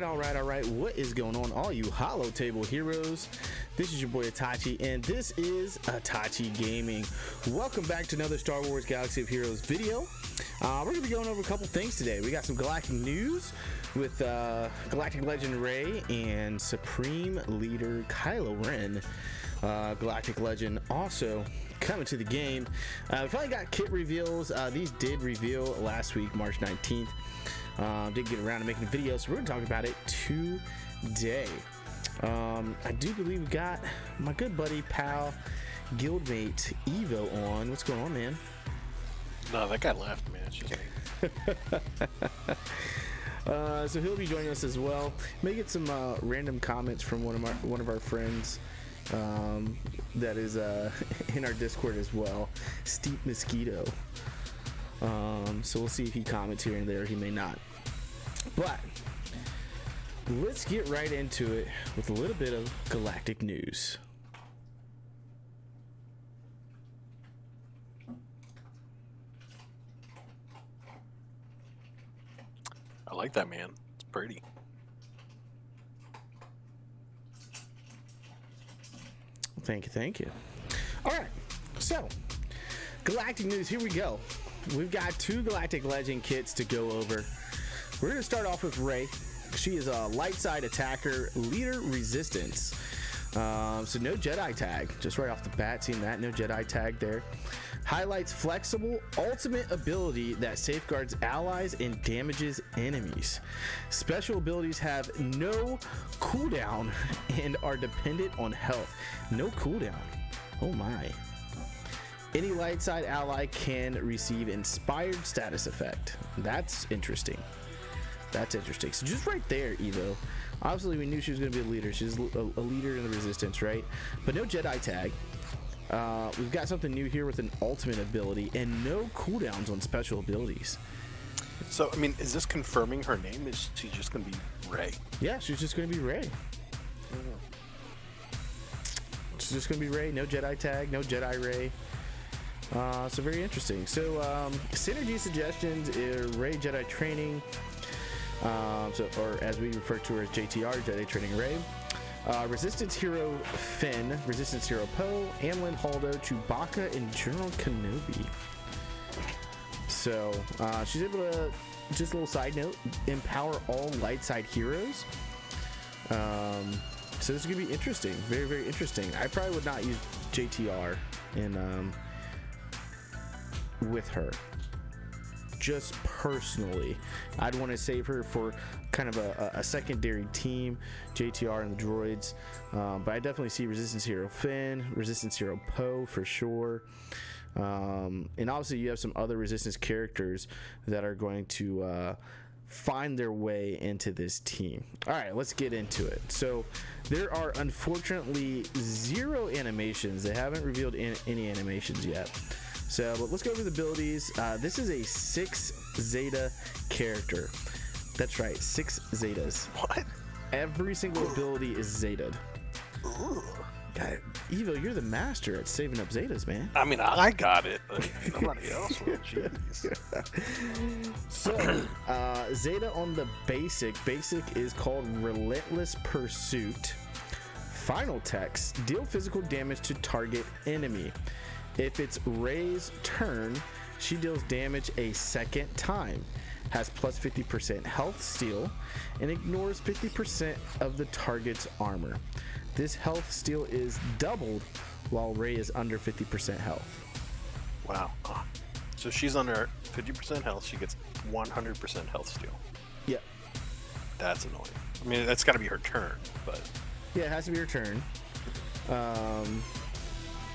all right. What is going on, all you Hollow Table heroes? This is your boy Itachi, and this is Itachi Gaming. Welcome back to another Star Wars Galaxy of Heroes video. We're going to be going over a couple things today. We got some Galactic news with Galactic Legend Rey and Supreme Leader Kylo Ren. Galactic Legend also coming to the game. We finally got kit reveals. These did reveal last week, March 19th. Did get around to making a video, so we're going to talk about it today. I do believe we got my good buddy, pal, guildmate Evo on. What's going on, man? No, that guy left, man. It's just me. So he'll be joining us as well. May get some random comments from one of our friends that is in our Discord as well, Steep Mosquito. So we'll see if he comments here and there. He may not. But let's get right into it with a little bit of Galactic news. I like that, man. It's pretty. Thank you. All right, so Galactic news, here we go. We've got two Galactic Legend kits to go over. We're going to start off with Rey. She is a light side attacker, leader resistance. So no Jedi tag, just right off the bat, seeing that, no Jedi tag there. Highlights flexible ultimate ability that safeguards allies and damages enemies. Special abilities have no cooldown and are dependent on health. No cooldown. Oh my. Any light side ally can receive inspired status effect. That's interesting. That's interesting. So just right there, Evo. Obviously, we knew she was going to be a leader. She's a leader in the resistance, right? But no Jedi tag. We've got something new here with an ultimate ability and no cooldowns on special abilities. So, I mean, is this confirming her name? Is she just going to be Rey? Yeah, she's just going to be Rey. She's just going to be Rey. No Jedi tag. No Jedi Rey. So very interesting. So synergy suggestions: Rey Jedi training. Or as we refer to her as JTR, Jedi Training Rey. Resistance Hero Finn, Resistance Hero Poe, Amlin Holdo, Chewbacca, and General Kenobi. So she's able to, just a little side note, empower all light side heroes. So this is gonna be interesting, very, very interesting. I probably would not use JTR in with her. Just personally, I'd want to save her for kind of a secondary team, JTR and the droids. But I definitely see Resistance Hero Finn, Resistance Hero Poe for sure. And obviously you have some other Resistance characters that are going to find their way into this team. All right, let's get into it. So there are unfortunately 0 animations. They haven't revealed any animations yet. So but let's go over the abilities. This is a 6 Zeta character. That's right, 6 Zetas. What? Every single ability is Zetaed. God, Evo, you're the master at saving up Zetas, man. I mean, I got it, but nobody else will. Jeez. So, Zeta on the basic is called Relentless Pursuit. Final text: deal physical damage to target enemy. If it's Rey's turn, she deals damage a second time, has plus 50% health steal, and ignores 50% of the target's armor. This health steal is doubled while Rey is under 50% health. Wow. So she's under 50% health, she gets 100% health steal. Yeah. That's annoying. I mean, that's got to be her turn, but... Yeah, it has to be her turn.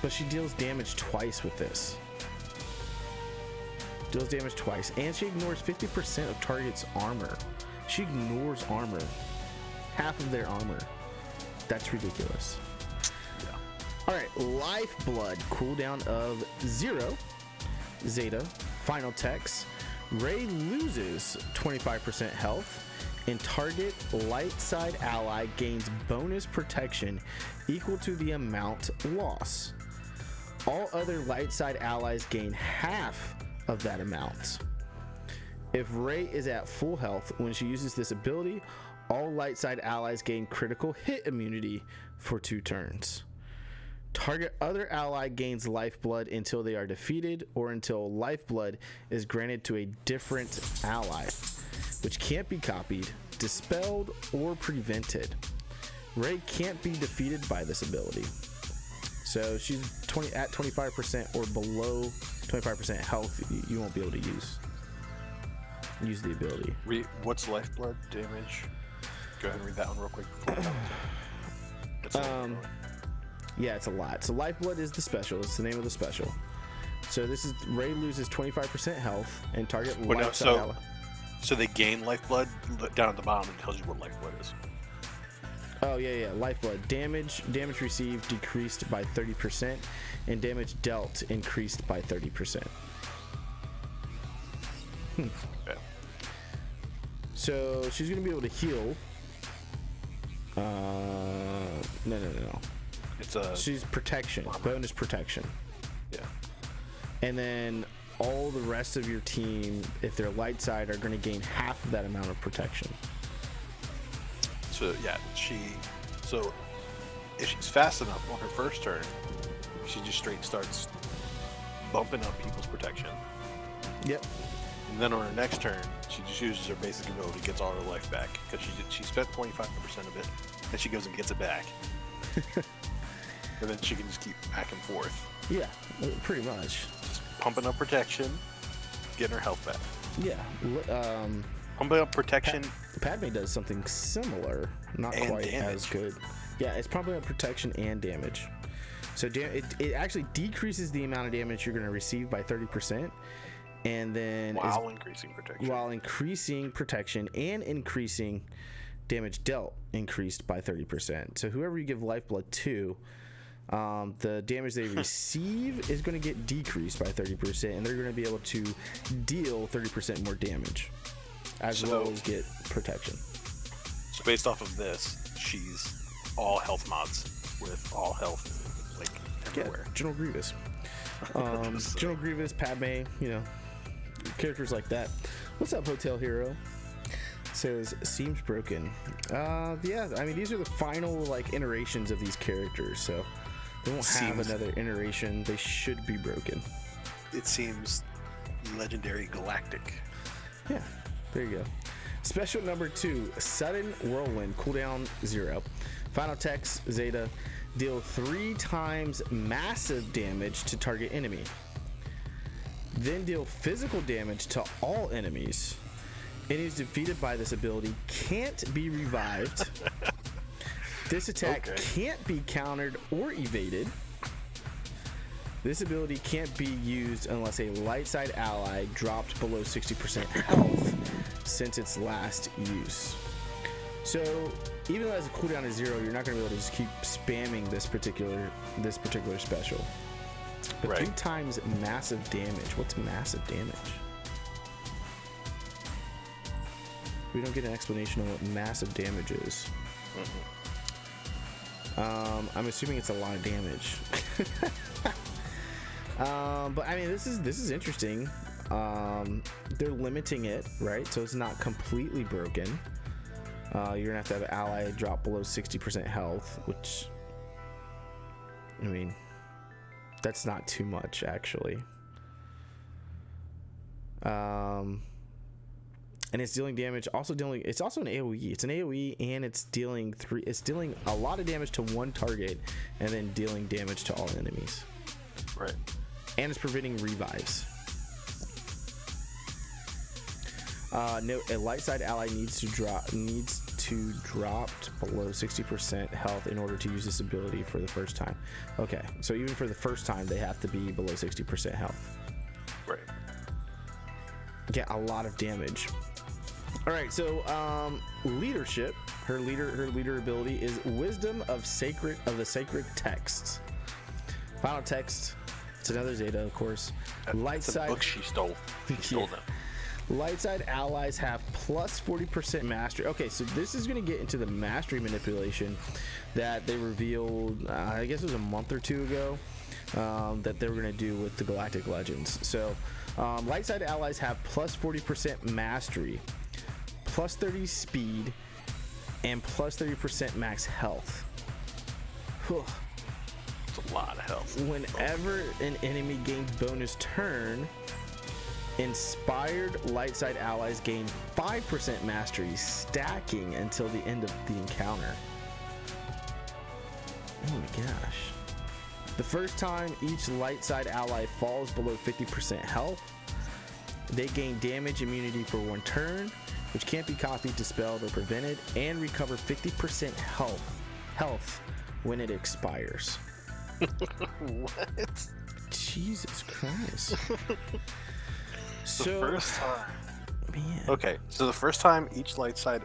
But she deals damage twice with this. Deals damage twice. And she ignores 50% of target's armor. She ignores armor. Half of their armor. That's ridiculous. Yeah. Alright, Lifeblood. Cooldown of 0. Zeta. Final text: Rey loses 25% health. And target light side ally gains bonus protection equal to the amount loss. All other light side allies gain half of that amount. If Rey is at full health when she uses this ability, All light side allies gain critical hit immunity for 2 turns. Target other ally gains lifeblood until they are defeated or until lifeblood is granted to a different ally, which can't be copied, dispelled, or prevented. Rey can't be defeated by this ability. So she's at 25% or below 25% health. You won't be able to use the ability. What's lifeblood damage? Go ahead and read that one real quick before we yeah, it's a lot. So lifeblood is the special. It's the name of the special. So this is Rey loses 25% health and target ally. So they gain lifeblood. Down at the bottom it tells you what lifeblood is. Oh yeah, lifeblood damage received decreased by 30%, and damage dealt increased by 30%. Okay. So she's gonna be able to heal. No. She's protection. Bonus protection. Yeah. And then all the rest of your team, if they're light side, are going to gain half of that amount of protection. So yeah, so if she's fast enough on her first turn, she just straight starts bumping up people's protection. Yep. And then on her next turn, she just uses her basic ability, gets all her life back because she spent 25% of it, and she goes and gets it back. And then she can just keep back and forth. Yeah, pretty much. Just pumping up protection, getting her health back. Yeah. Pumping up protection. Padme does something similar, not quite as good. Yeah, it's pumping up protection and damage. So it actually decreases the amount of damage you're going to receive by 30%, and then while increasing protection and increasing damage dealt increased by 30%. So whoever you give lifeblood to, the damage they receive is going to get decreased by 30%, and they're going to be able to deal 30% more damage, as well as get protection. So based off of this, she's all health mods with all health, like everywhere. Yeah, General Grievous. General Grievous, Padme, characters like that. What's up, Hotel Hero? Says seems broken. Yeah, I mean these are the final iterations of these characters, so they won't have another iteration. They should be broken. It seems legendary Galactic. Yeah, there you go. Special number 2, Sudden Whirlwind, cooldown 0. Final text, Zeta, deal 3 times massive damage to target enemy. Then deal physical damage to all enemies. Enemies defeated by this ability can't be revived. This attack can't be countered or evaded. This ability can't be used unless a light side ally dropped below 60% health since its last use. So even though it has a cooldown of 0, you're not going to be able to just keep spamming this particular special. But 3 times massive damage. What's massive damage? We don't get an explanation on what massive damage is. I'm assuming it's a lot of damage. But I mean, this is interesting. They're limiting it, right? So it's not completely broken. You're gonna have to have an ally drop below 60% health, which, I mean, that's not too much actually. And it's dealing damage. It's also an AOE. It's an AOE, and it's dealing a lot of damage to one target, and then dealing damage to all enemies. Right. And it's preventing revives. No, a light side ally needs to drop below 60% health in order to use this ability for the first time. Okay, so even for the first time, they have to be below 60% health. Right. Get a lot of damage. All right, so leadership. Her leader ability is Wisdom of the Sacred Texts. Final text. It's another Zeta, of course. That's a book she stole. She stole them. Light side allies have plus 40% mastery. Okay, so this is going to get into the mastery manipulation that they revealed, I guess it was a month or two ago, that they were going to do with the Galactic Legends. So light side allies have plus 40% mastery, plus 30 speed, and plus 30% max health. Whew. It's a lot of health. Whenever an enemy gains bonus turn, inspired light side allies gain 5% mastery, stacking until the end of the encounter. Oh my gosh. The first time each light side ally falls below 50% health, they gain damage immunity for 1 turn, which can't be copied, dispelled, or prevented, and recover 50% health when it expires. What? Jesus Christ. The first time. Man. Okay, so the first time each light side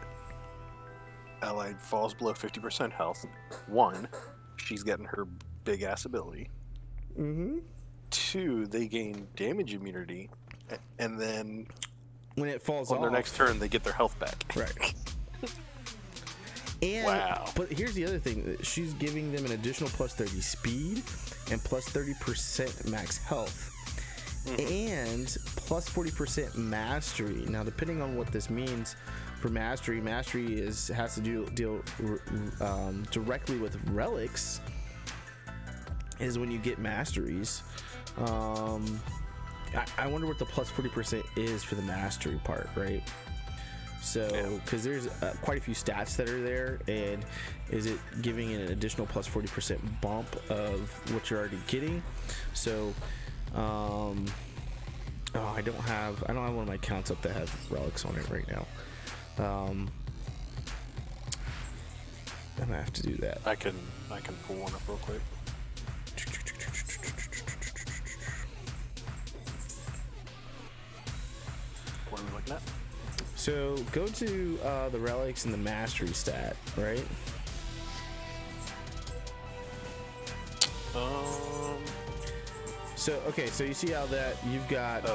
allied falls below 50% health, 1, she's getting her big ass ability. 2, they gain damage immunity, and then when it falls on off, their next turn they get their health back. Right. And, wow. But here's the other thing. She's giving them an additional plus 30 speed and plus 30% max health. And plus 40% mastery. Now, depending on what this means for mastery has to deal directly with relics. Is when you get masteries. I wonder what the plus 40% is for the mastery part, right? So, because there's quite a few stats that are there, and is it giving it an additional plus 40% bump of what you're already getting? So, I don't have one of my accounts up that has relics on it right now. I'm gonna have to do that. I can pull one up real quick. What are we looking at? So go to the relics and the mastery stat, right? So so you see how that you've got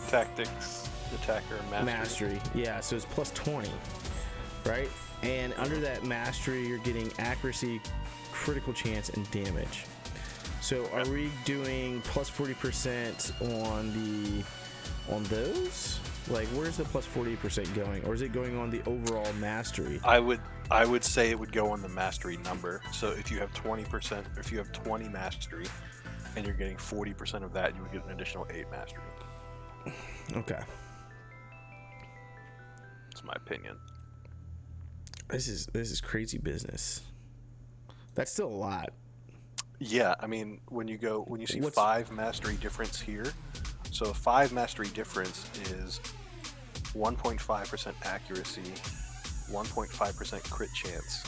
tactics, attacker, mastery. Yeah, so it's plus 20, right? And under that mastery, you're getting accuracy, critical chance, and damage. So are we doing plus 40% on those? Like, where's the plus 40% going, or is it going on the overall mastery? I would say it would go on the mastery number. So if you have 20%, if you have 20 mastery, and you're getting 40% of that, you would get an additional 8 mastery. Okay. That's my opinion. This is crazy business. That's still a lot. Yeah, I mean, when you see 5 mastery difference here, so a 5 mastery difference is 1.5% accuracy, 1.5% crit chance,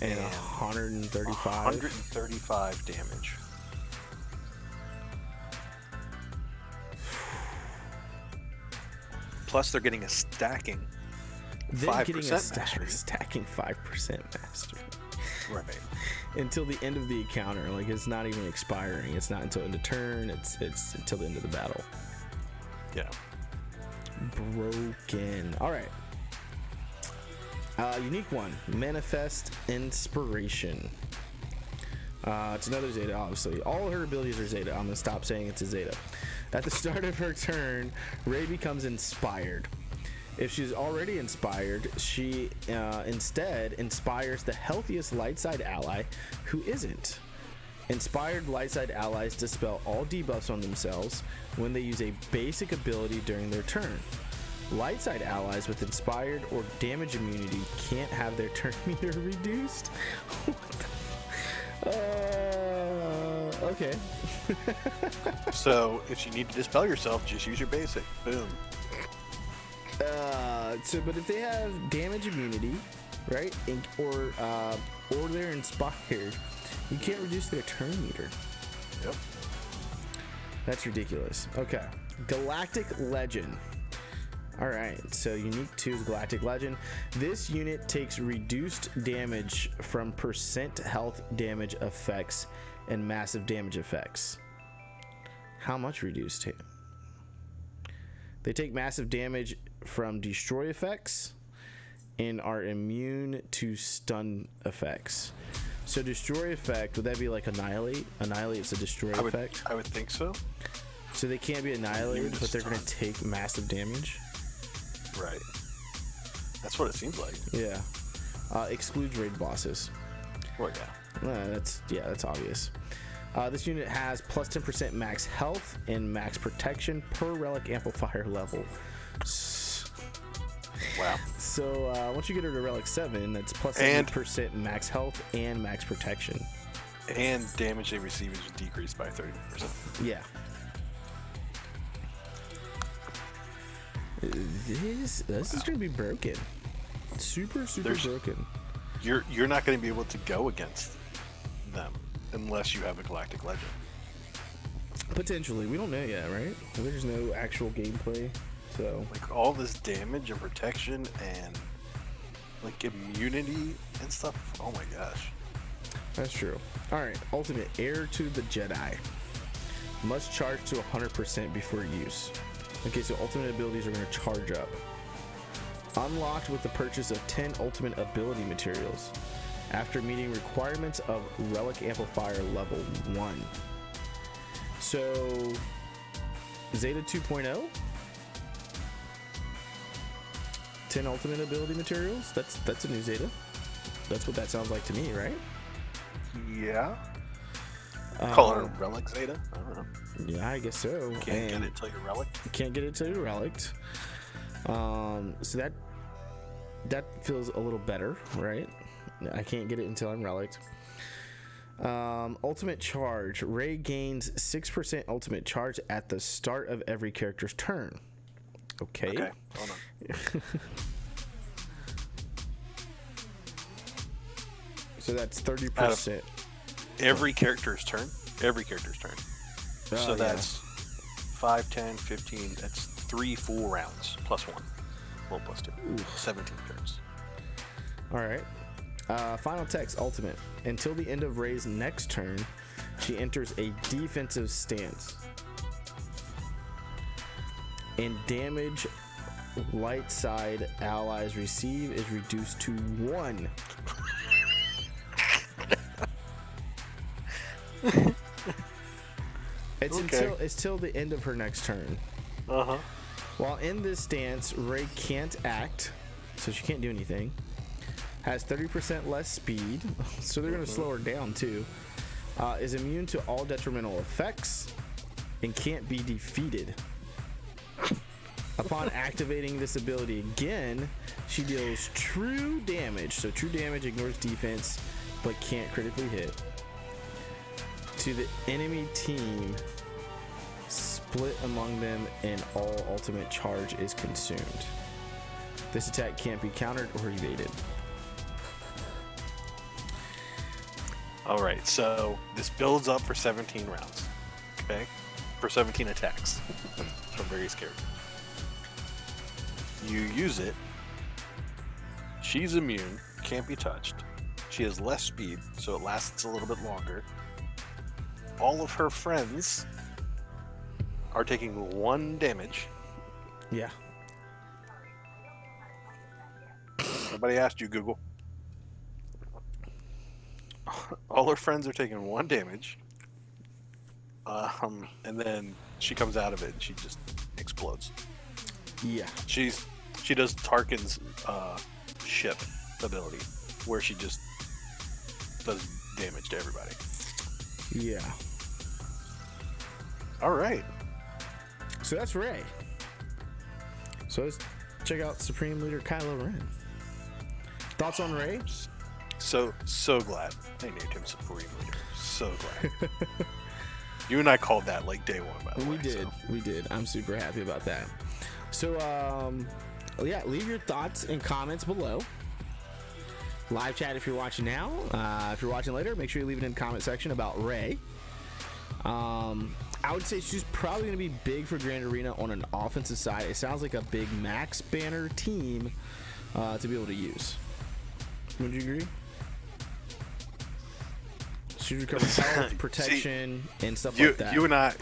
and 135 damage. Plus, they're getting a stacking. They're 5% getting a mastery. stacking 5% mastery. Right. Until the end of the encounter. Like, it's not even expiring. It's not until end of turn. It's until the end of the battle. Yeah. Broken. All right. Unique one. Manifest Inspiration. It's another Zeta, obviously. All her abilities are Zeta. I'm going to stop saying it's a Zeta. At the start of her turn, Rey becomes inspired. If she's already inspired, she instead inspires the healthiest light side ally who isn't. Inspired light side allies dispel all debuffs on themselves when they use a basic ability during their turn. Light side allies with inspired or damage immunity can't have their turn meter reduced. Okay. So if you need to dispel yourself, just use your basic. Boom. But if they have damage immunity, right, or they're inspired, you can't reduce their turn meter. Yep. That's ridiculous. Okay. Galactic Legend. All right, so unique 2 is Galactic Legend. This unit takes reduced damage from percent health damage effects and massive damage effects. How much reduced? They take massive damage from destroy effects and are immune to stun effects. So destroy effect, would that be like annihilate? Annihilate is a destroy effect? I would think so. So they can't be annihilated, but they're going to take massive damage? Right. That's what it seems like. Yeah. Excludes raid bosses. Well, yeah. That's obvious. This unit has plus 10% max health and max protection per relic amplifier level. Wow. So once you get her to relic 7, that's plus 70% max health and max protection. And damage they receive is decreased by 30%. Yeah. This is going to be broken. Super broken. You're not going to be able to go against them unless you have a Galactic Legend. Potentially. We don't know yet, right? There's no actual gameplay. So like all this damage and protection and like immunity and stuff. Oh my gosh. That's true. Alright, ultimate Heir to the Jedi. Must charge to 100% before use. Okay, so ultimate abilities are going to charge up. Unlocked with the purchase of 10 ultimate ability materials after meeting requirements of relic amplifier level 1. So Zeta 2.0? 10 ultimate ability materials? That's a new Zeta. That's what that sounds like to me, right? Yeah. Call it a relic Zeta? I don't know. Yeah, I guess so. Can't get it till you're relic. Can't get it till you're relic. So that feels a little better, right? I can't get it until I'm relic. Ultimate charge. Rey gains 6% ultimate charge at the start of every character's turn. Okay. Hold on. So that's 30%. Every character's turn. So that's 5, 10, 15. That's 3 full rounds plus 1. Well, plus 2. Oof. 17 turns. All right. Final text ultimate. Until the end of Rey's next turn, she enters a defensive stance. And damage light side allies receive is reduced to 1. It's till the end of her next turn. While in this stance, Rey can't act, so she can't do anything. Has 30% less speed, so they're going to slow her down too. Is immune to all detrimental effects and can't be defeated. Upon activating this ability again, she deals true damage. So true damage ignores defense, but can't critically hit. To the enemy team, split among them, and all ultimate charge is consumed. This attack can't be countered or evaded. Alright, so this builds up for 17 rounds. Okay? For 17 attacks from various characters. You use it. She's immune, can't be touched. She has less speed, so it lasts a little bit longer. All of her friends are taking 1 damage. Yeah. Nobody asked you, Google. All her friends are taking 1 damage. And then she comes out of it and she just explodes. Yeah. She does Tarkin's ship ability, where she just does damage to everybody. Yeah. All right. So that's Rey. So let's check out Supreme Leader Kylo Ren. Thoughts on Rey? So glad they named him Supreme Leader. So glad. You and I called that like day one, by the way. We did. I'm super happy about that. So, yeah, leave your thoughts and comments below. Live chat if you're watching now. If you're watching later, make sure you leave it in the comment section about Rey. I would say she's probably going to be big for Grand Arena on an offensive side. It sounds like a big max banner team to be able to use. Would you agree? She recovers health, protection, and stuff like that. You and I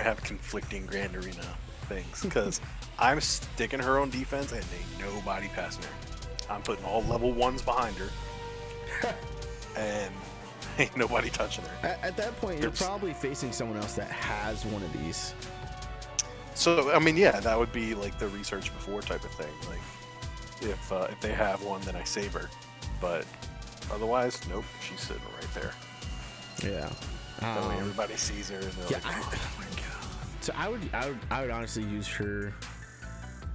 have conflicting Grand Arena things, because I'm sticking her on defense and ain't nobody passing her. I'm putting all level 1s behind her, and ain't nobody touching her. At that point, you're probably facing someone else that has one of these. So, I mean, yeah, that would be like the research before type of thing. Like, If they have one, then I save her. But otherwise, nope. She's sitting right there. Yeah. That way everybody sees her. And they're Yeah. like, oh my god. So I would honestly use her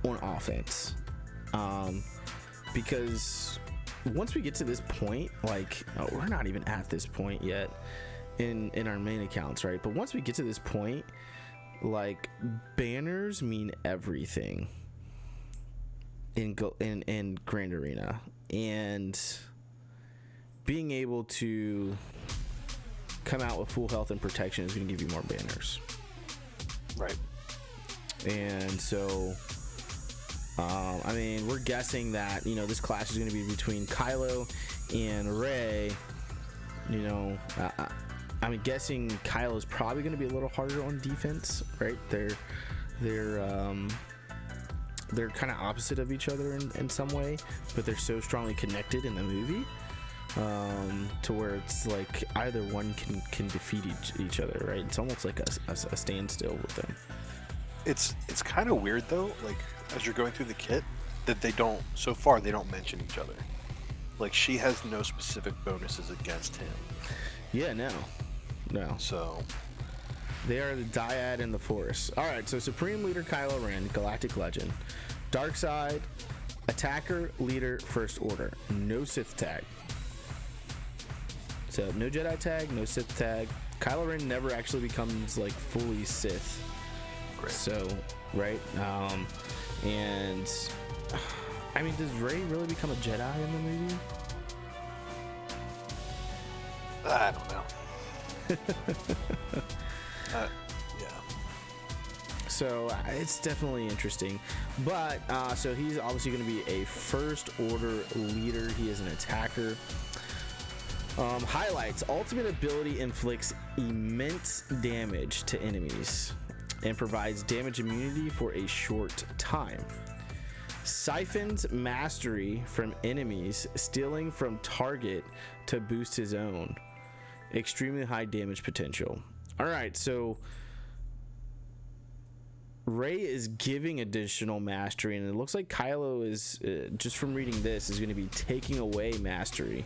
on offense, because once we get to this point, like, we're not even at this point yet in our main accounts, right? But once we get to this point, like, banners mean everything in Grand Arena, and being able to come out with full health and protection is going to give you more banners. Right. And so, I mean, we're guessing that, this clash is going to be between Kylo and Rey. I'm guessing Kylo's probably going to be a little harder on defense, right? They're kind of opposite of each other in some way, but they're so strongly connected in the movie, to where it's like either one can defeat each other, right? It's almost like a standstill with them. It's kind of weird though, like, as you're going through the kit, that they don't mention each other. Like, she has no specific bonuses against him. Yeah, no. So they are the dyad and the Force. All right, so Supreme Leader Kylo Ren, Galactic Legend. Dark Side, Attacker, Leader, First Order. No Sith tag. So no Jedi tag, no Sith tag. Kylo Ren never actually becomes like fully Sith. great. So, right? And I mean, does Rey really become a Jedi in the movie? I don't know. Yeah. So it's definitely interesting, but so he's obviously going to be a First Order leader. He is an attacker. Highlights: ultimate ability inflicts immense damage to enemies and provides damage immunity for a short time. Siphons mastery from enemies, stealing from target to boost his own. Extremely high damage potential. All right, so Rey is giving additional mastery, and it looks like Kylo is, just from reading this, is going to be taking away mastery.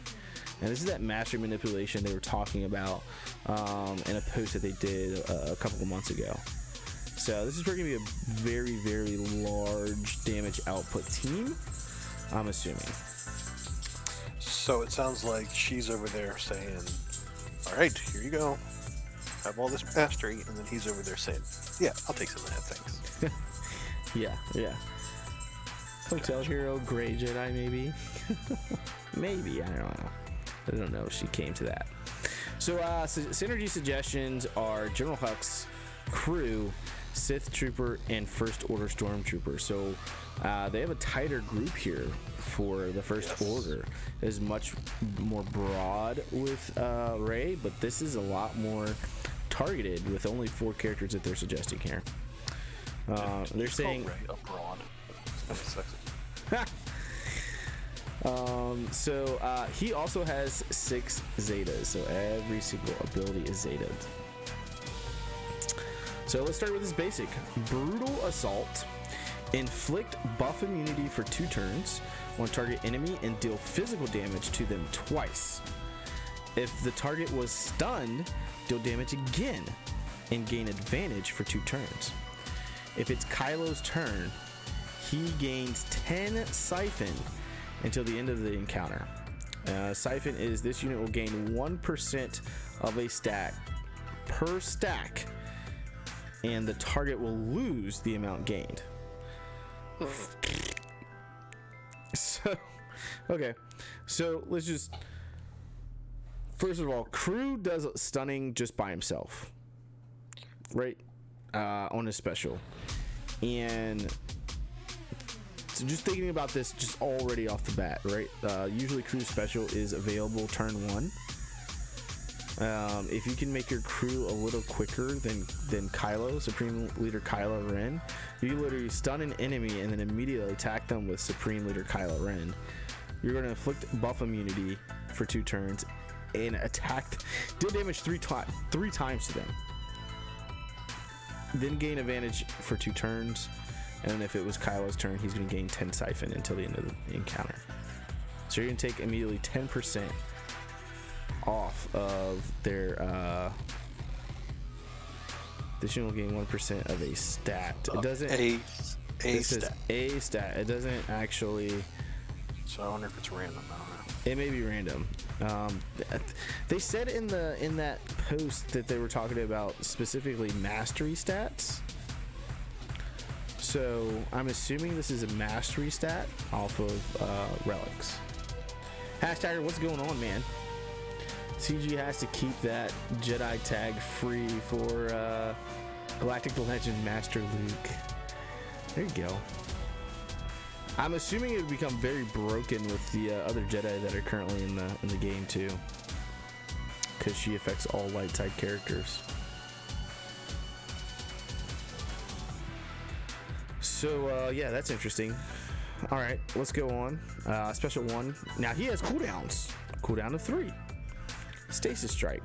And this is that mastery manipulation they were talking about in a post that they did a couple of months ago. So this is going to be a very, very large damage output team, I'm assuming. So it sounds like she's over there saying, all right, here you go. Have all this mastery. And then he's over there saying, yeah, I'll take some of that, thanks. Yeah. Hotel hero, gray Jedi, maybe? Maybe, I don't know if she came to that. So synergy suggestions are General Hux, crew, Sith Trooper, and First Order Stormtrooper. So they have a tighter group here for the First Order. It is much more broad with Rey, but this is a lot more targeted with only 4 characters that they're suggesting here. They're saying Rey abroad. So he also has 6 Zetas, so every single ability is Zetaed. So let's start with this basic. Brutal Assault. Inflict buff immunity for 2 turns on target enemy and deal physical damage to them twice. If the target was stunned, deal damage again and gain advantage for 2 turns. If it's Kylo's turn, he gains 10 Siphon until the end of the encounter. Siphon is this unit will gain 1% of a stack per stack, and the target will lose the amount gained. So let's just, first of all, crew does stunning just by himself, right? On his special. And so just thinking about this just already off the bat, right? Usually crew special is available turn 1. If you can make your crew a little quicker than Kylo, Supreme Leader Kylo Ren, you can literally stun an enemy and then immediately attack them with Supreme Leader Kylo Ren. You're going to inflict buff immunity for 2 turns and deal damage 3 times to them. Then gain advantage for 2 turns, And if it was Kylo's turn, he's going to gain 10 siphon until the end of the encounter. So you're going to take immediately 10% off of their this unit will gain 1% of a stat. It doesn't a stat. A stat. It doesn't actually. So I wonder if it's random. I don't know. It may be random. They said in that post that they were talking about specifically mastery stats. So I'm assuming this is a mastery stat off of relics. Hashtagger, what's going on, man? CG has to keep that Jedi tag free for Galactic Legend Master Luke. There you go. I'm assuming it would become very broken with the other Jedi that are currently in the game too, because she affects all light side characters. So yeah, that's interesting. All right, let's go on. Special 1. Now he has cooldowns. Cooldown of 3. Stasis Strike.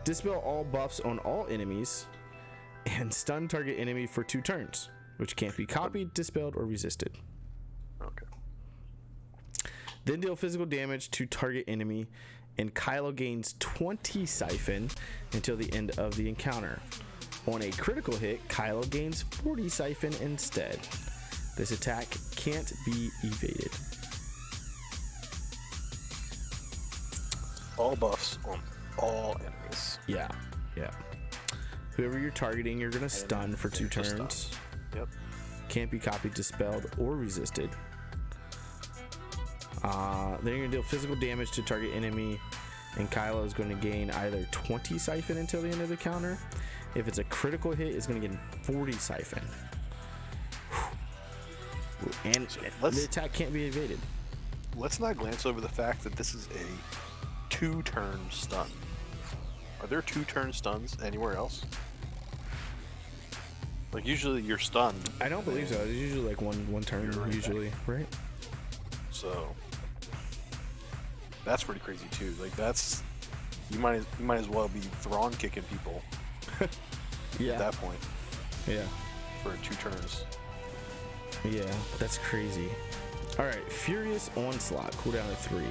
Dispel all buffs on all enemies and stun target enemy for 2 turns, which can't be copied, dispelled, or resisted. Okay. Then deal physical damage to target enemy, and Kylo gains 20 siphon until the end of the encounter. On a critical hit, Kylo gains 40 siphon instead. This attack can't be evaded. All buffs on all enemies. Yeah. Whoever you're targeting, you're gonna stun for 2 turns. Yep. Can't be copied, dispelled, or resisted. Then you're gonna deal physical damage to target enemy, and Kylo is going to gain either 20 siphon until the end of the counter. If it's a critical hit, it's going to gain 40 siphon. And the attack can't be evaded. Let's not glance over the fact that this is a 2-turn stun. Are there 2-turn stuns anywhere else? Like usually you're stunned. I don't believe so. It's usually like one turn, usually, right? So that's pretty crazy too. Like that's you might as well be Thrawn kicking people. Yeah. At that point. Yeah. For 2 turns. Yeah, that's crazy. All right, Furious Onslaught, cooldown of 3.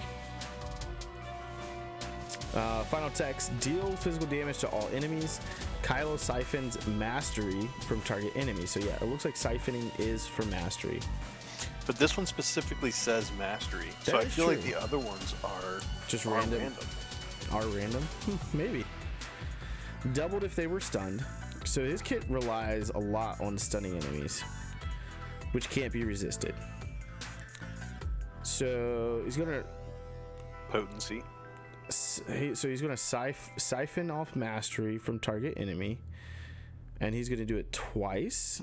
Final text: deal physical damage to all enemies. Kylo siphons mastery from target enemy. So yeah, it looks like siphoning is for mastery. But this one specifically says mastery. That so I is feel true. like the other ones are Just random. Are random? Maybe. Doubled if they were stunned. So his kit relies a lot on stunning enemies, which can't be resisted. So he's gonna Potency. So he's gonna siphon off mastery from target enemy, and he's gonna do it twice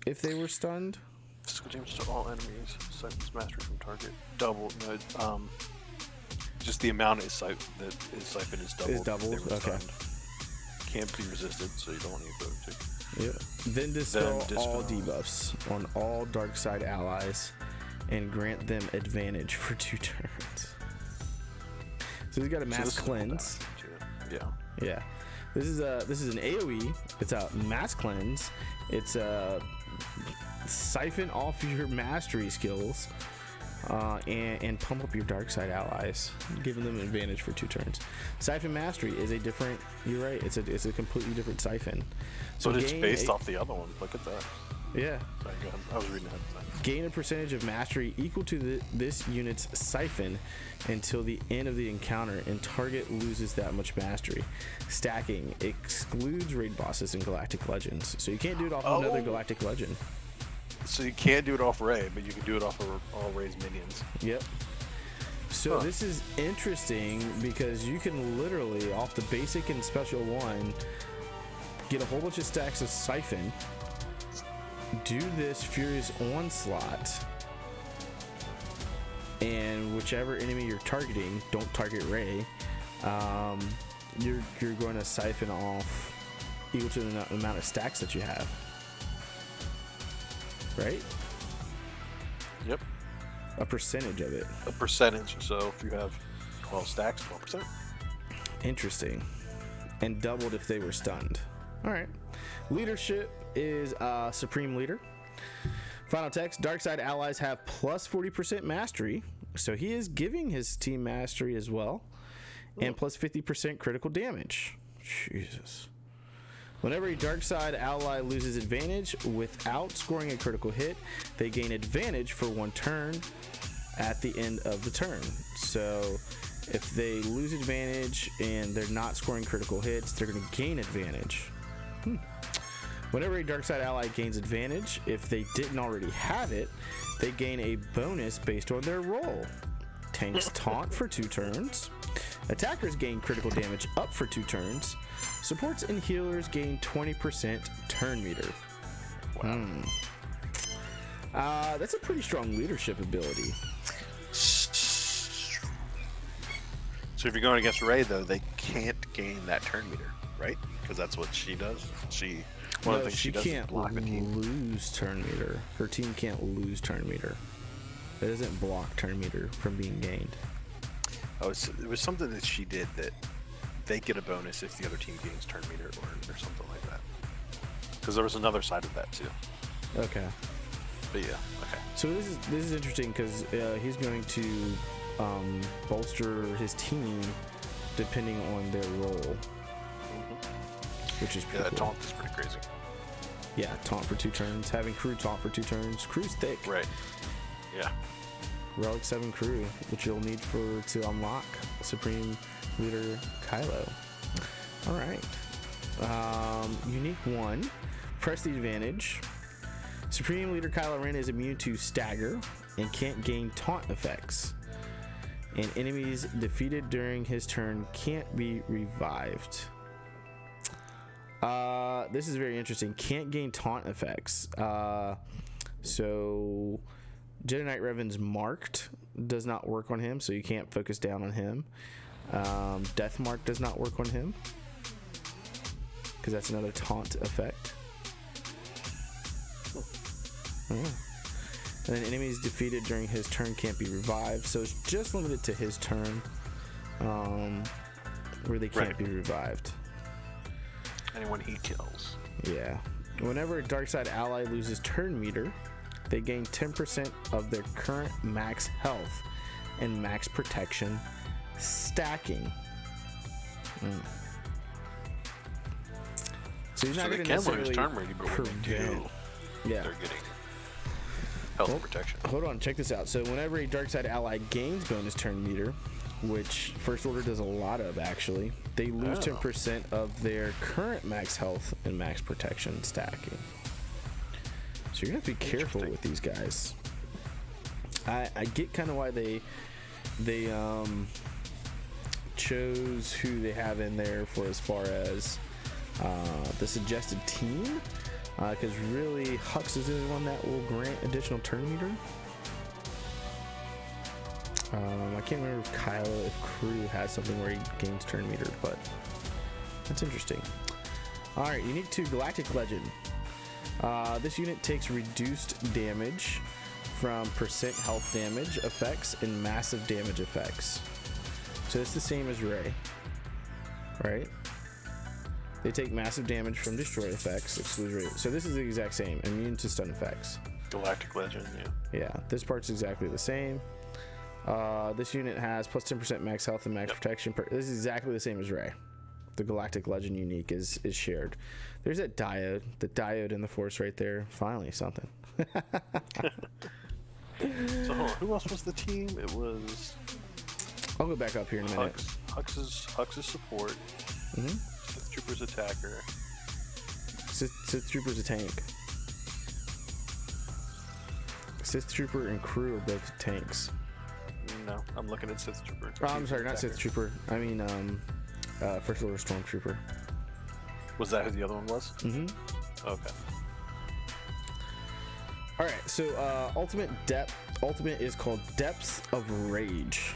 if they were stunned. Physical damage to all enemies. Siphons mastery from target. Double. No, just the amount is that is siphon is doubled. Is doubled. If they were Okay. stunned. Can't be resisted, so you don't need potency. Yeah. Then dispel Then all dispel. debuffs on all dark side allies, and grant them advantage for 2 turns. So he's got a mass this is cleanse. Yeah. Yeah. This is an AoE. It's a mass cleanse. It's a siphon off your mastery skills, and pump up your dark side allies, giving them an advantage for 2 turns. Siphon mastery is a different. You're right. It's a completely different siphon. So But it's based off the other one. Look at that. Yeah. Sorry, go ahead. I was reading that. Gain a percentage of mastery equal to this unit's siphon until the end of the encounter, and target loses that much mastery. Stacking excludes raid bosses in Galactic Legends, so you can't do it off another Galactic Legend. So you can't do it off Rey, but you can do it off of all Rey's minions. Yep. So this is interesting because you can literally, off the basic and special 1, get a whole bunch of stacks of siphon, do this Furious Onslaught, and whichever enemy you're targeting, don't target Rey, you're going to siphon off equal to the amount of stacks that you have. Right? Yep. A percentage of it. A percentage. So if you have 12 stacks, 12%. Interesting. And doubled if they were stunned. All right. Leadership is Supreme Leader. Final text, dark side allies have plus 40% mastery. So he is giving his team mastery as well. And plus 50% critical damage. Jesus. Whenever a dark side ally loses advantage without scoring a critical hit, they gain advantage for 1 turn at the end of the turn. So if they lose advantage and they're not scoring critical hits, they're going to gain advantage. Whenever a dark side ally gains advantage, if they didn't already have it, they gain a bonus based on their roll. Tanks taunt for 2 turns. Attackers gain critical damage up for 2 turns. Supports and healers gain 20% turn meter. Wow. That's a pretty strong leadership ability. So if you're going against Rey, though, they can't gain that turn meter, right? Because that's what she does. One of the things she does is block the team. Lose turn meter. Her team can't lose turn meter. It doesn't block turn meter from being gained. Oh, it was something that she did that they get a bonus if the other team gains turn meter or something like that. Because there was another side of that too. Okay. But yeah, okay. So this is interesting because he's going to bolster his team depending on their role, which is pretty that cool. taunt is pretty crazy. Yeah, taunt for 2 turns. Having crew taunt for 2 turns. Crew's thick. Right. Yeah. Relic 7 crew, which you'll need to unlock Supreme Leader Kylo. All right. Unique 1. Press the advantage. Supreme Leader Kylo Ren is immune to stagger and can't gain taunt effects. And enemies defeated during his turn can't be revived. This is very interesting. Can't gain taunt effects. So Jedi Knight Revan's marked does not work on him, so you can't focus down on him. Death Mark does not work on him because that's another taunt effect. And then enemies defeated during his turn can't be revived, so it's just limited to his turn where they can't be revived. Anyone he kills. Yeah. Whenever a dark side ally loses turn meter, they gain 10% of their current max health and max protection stacking. So he's not going to necessarily turn meter, but when they do, they're getting health and protection. Hold on, check this out. So whenever a dark side ally gains bonus turn meter, which First Order does a lot of actually, they lose 10% of their current max health and max protection stacking. So you're gonna have to be careful with these guys. I get kind of why they chose who they have in there for as far as the suggested team, because really Hux is the one that will grant additional turn meter. I can't remember if Kylo, if Crew has something where he gains turn meter, but that's interesting. All right, unique to Galactic Legend. This unit takes reduced damage from percent health damage effects and massive damage effects. So it's the same as Rey, right? They take massive damage from destroy effects, exclude Rey. So this is the exact same, immune to stun effects. Galactic Legend, yeah. Yeah, this part's exactly the same. This unit has plus 10% max health and max protection. This is exactly the same as Rey. The Galactic Legend unique is shared. There's that diode, the diode in the Force right there. Finally, something. So hold on, who else was the team? It was. I'll go back up here in a minute. Hux's support. Sith Trooper's attacker. Sith Trooper's a tank. Sith Trooper and Crew are both tanks. No, I'm looking at Sith Trooper. Oh, I'm sorry, not Sith Trooper. I mean, First Order Stormtrooper. Was that who the other one was? Mm-hmm. Okay. All right, so ultimate is called Depths of Rage.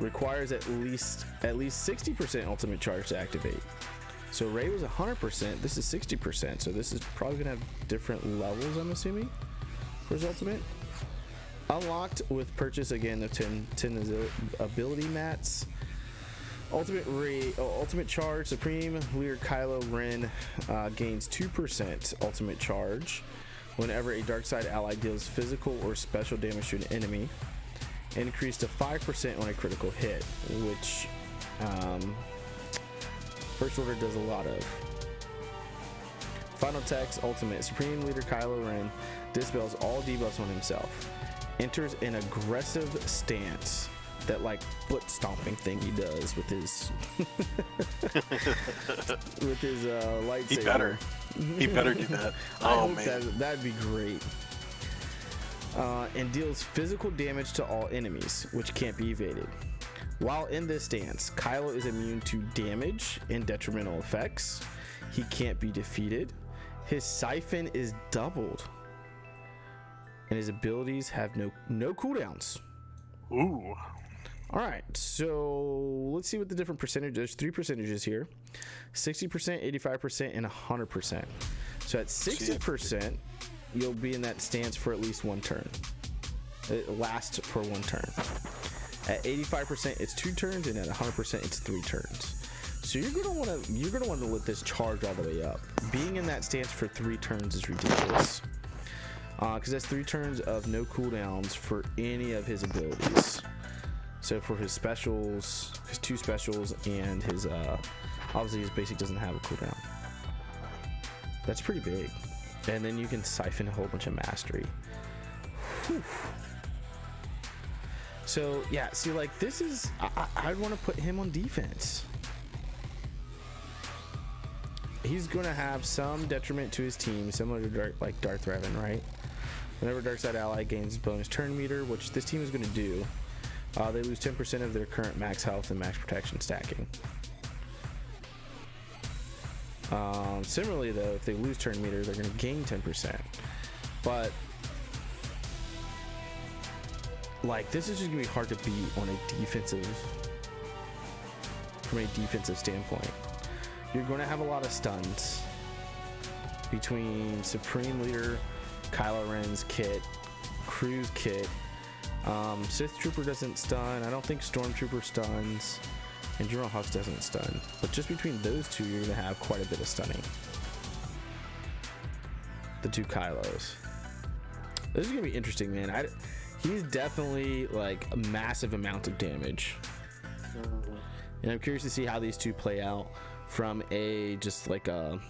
Requires at least 60% ultimate charge to activate. So Rey was 100%. This is 60%. So this is probably gonna have different levels, I'm assuming, for his ultimate. Unlocked with purchase again of 10 ability mats. Ultimate charge. Supreme Leader Kylo Ren gains 2% ultimate charge whenever a dark side ally deals physical or special damage to an enemy. Increased to 5% on a critical hit, which First Order does a lot of. Final text ultimate. Supreme Leader Kylo Ren dispels all debuffs on himself. Enters an aggressive stance. That like foot stomping thing he does with his lightsaber. He better do that. Oh man, that'd be great. And deals physical damage to all enemies, which can't be evaded. While in this stance, Kylo is immune to damage and detrimental effects. He can't be defeated. His siphon is doubled, and his abilities have no cooldowns. Ooh. All right, so let's see what the different percentages. There's 3 percentages here: 60%, 85%, and 100%. So at 60%, you'll be in that stance for at least one turn. It lasts for one turn. At 85%, it's 2 turns, and at 100%, it's 3 turns. So you're gonna want to let this charge all the way up. Being in that stance for 3 turns is ridiculous, because that's 3 turns of no cooldowns for any of his abilities. So for his specials, his 2 specials, and his obviously his basic doesn't have a cooldown. That's pretty big. And then you can siphon a whole bunch of mastery. Whew. So yeah, see, like this is I'd want to put him on defense. He's going to have some detriment to his team, similar to Darth Revan, right? Whenever dark side ally gains bonus turn meter, which this team is going to do. They lose 10% of their current max health and max protection stacking. Similarly, though, if they lose turn meter, they're going to gain 10%. But like this is just going to be hard to beat on a defensive, from a defensive standpoint. You're going to have a lot of stuns between Supreme Leader Kylo Ren's kit, Crew's kit. Sith Trooper doesn't stun. I don't think Stormtrooper stuns, and General Hux doesn't stun. But just between those two, you're gonna have quite a bit of stunning. The 2 Kylos. This is gonna be interesting, man. He's definitely like a massive amount of damage, and I'm curious to see how these 2 play out from a just like a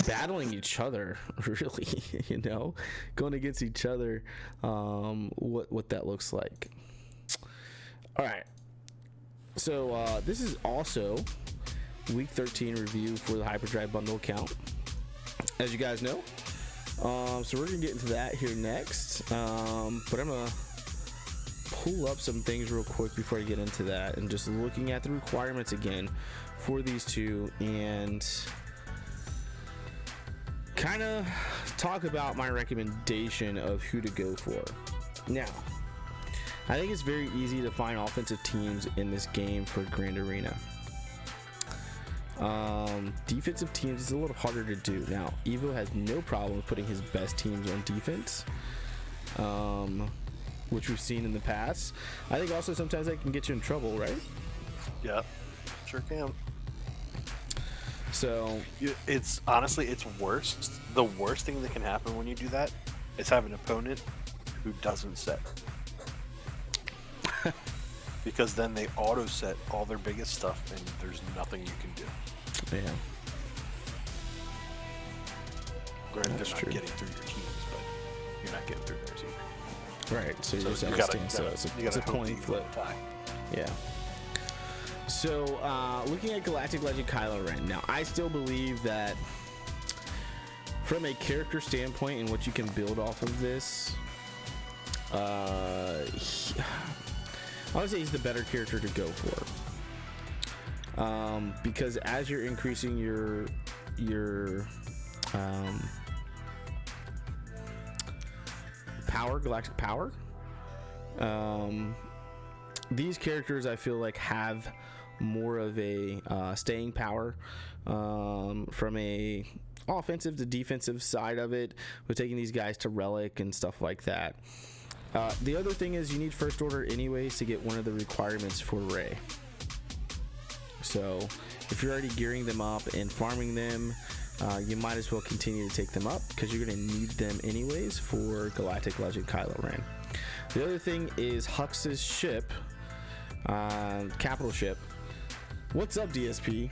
battling each other, really, you know, going against each other, what that looks like. All right, so this is also week 13 review for the Hyperdrive bundle account, as you guys know. So we're gonna get into that here next, but I'm gonna pull up some things real quick before I get into that, and just looking at the requirements again for these 2, and kind of talk about my recommendation of who to go for. Now, I think it's very easy to find offensive teams in this game for Grand Arena. Defensive teams is a little harder to do. Now, Evo has no problem putting his best teams on defense, which we've seen in the past. I think also sometimes that can get you in trouble, right? Yeah, sure can. So it's honestly, it's worst. The worst thing that can happen when you do that is have an opponent who doesn't set, because then they auto set all their biggest stuff, and there's nothing you can do. Yeah. Granted, they're not getting through your teams, but you're not getting through theirs either. Right. So you gotta it's a coin flip. Yeah. So, looking at Galactic Legend Kylo Ren. Now, I still believe that from a character standpoint and what you can build off of this, I would say he's the better character to go for. Because as you're increasing your power, galactic power, these characters I feel like have more of a staying power from a offensive to defensive side of it, with taking these guys to relic and stuff like that. The other thing is you need first order anyways to get one of the requirements for Rey. So if you're already gearing them up and farming them, you might as well continue to take them up because you're going to need them anyways for Galactic Legend Kylo Ren. The other thing is Hux's ship, capital ship. What's up, DSP? He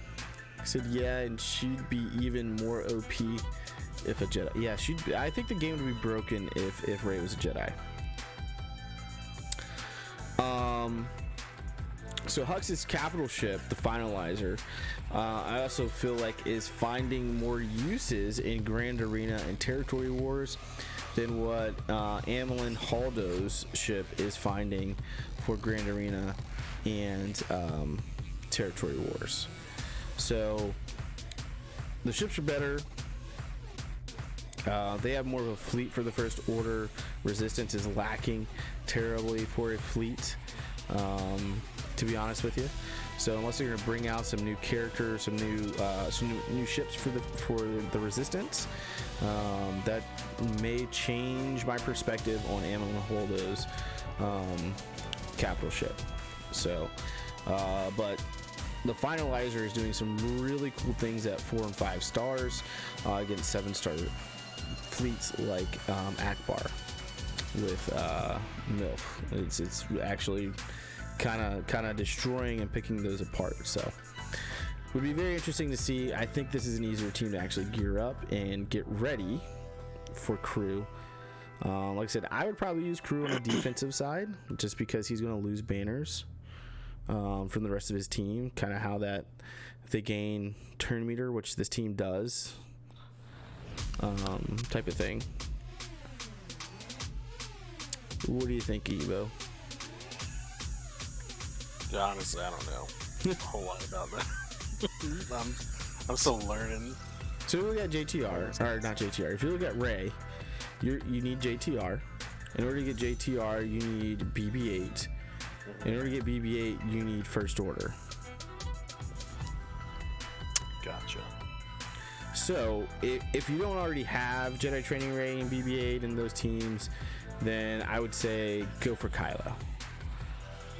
said, yeah, and she'd be even more OP if a Jedi. Yeah, I think the game would be broken if Rey was a Jedi. So Hux's capital ship, the Finalizer, I also feel like is finding more uses in Grand Arena and Territory Wars than what Amilyn Holdo's ship is finding for Grand Arena and Territory Wars. So the ships are better. They have more of a fleet for the First Order. Resistance is lacking terribly for a fleet, to be honest with you. So unless they're going to bring out some new characters, some new ships for the Resistance, that may change my perspective on Amilyn Holdo's capital ship. So, but the Finalizer is doing some really cool things at 4 and 5 stars against 7-star fleets like Akbar with MILF. It's actually kind of destroying and picking those apart. So would be very interesting to see. I think this is an easier team to actually gear up and get ready for Crew. Like I said, I would probably use Crew on the defensive side just because he's going to lose banners from the rest of his team. Kind of how that if they gain turn meter, which this team does, type of thing. What do you think, Evo? Yeah, honestly, I don't know a whole lot about that. I'm still learning. So we look at JTR, or not JTR. If you look at Rey, you need JTR. In order to get JTR, you need BB-8. In order to get BB-8, you need First Order. Gotcha. So if you don't already have Jedi Training Rey and BB-8 in those teams, then I would say go for Kylo.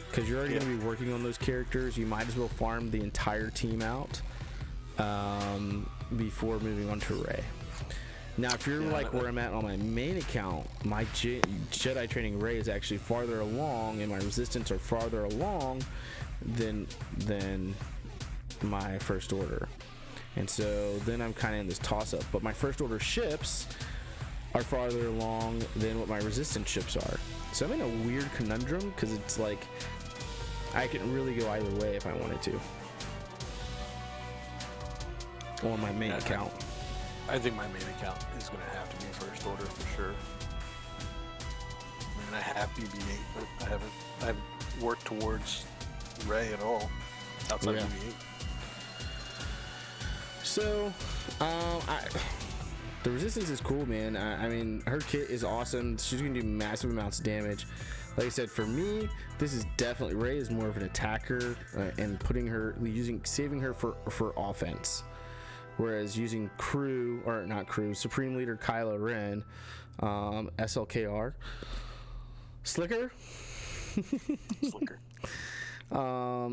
Because you're already going to be working on those characters. You might as well farm the entire team out before moving on to Rey. Now, if you're like where I'm at on my main account, my Jedi Training Rey is actually farther along, and my Resistance are farther along than my First Order. And so then I'm kind of in this toss-up. But my First Order ships are farther along than what my Resistance ships are. So I'm in a weird conundrum because it's like I can really go either way if I wanted to on my main account. I think my main account is going to have to be First Order for sure. I mean, I have BB-8, but I haven't worked towards Rey at all outside BB-8. So, the Resistance is cool, man. I mean, her kit is awesome. She's going to do massive amounts of damage. Like I said, for me, this is definitely Rey is more of an attacker and saving her for offense. Whereas using Supreme Leader Kylo Ren, SLKR, Slicker.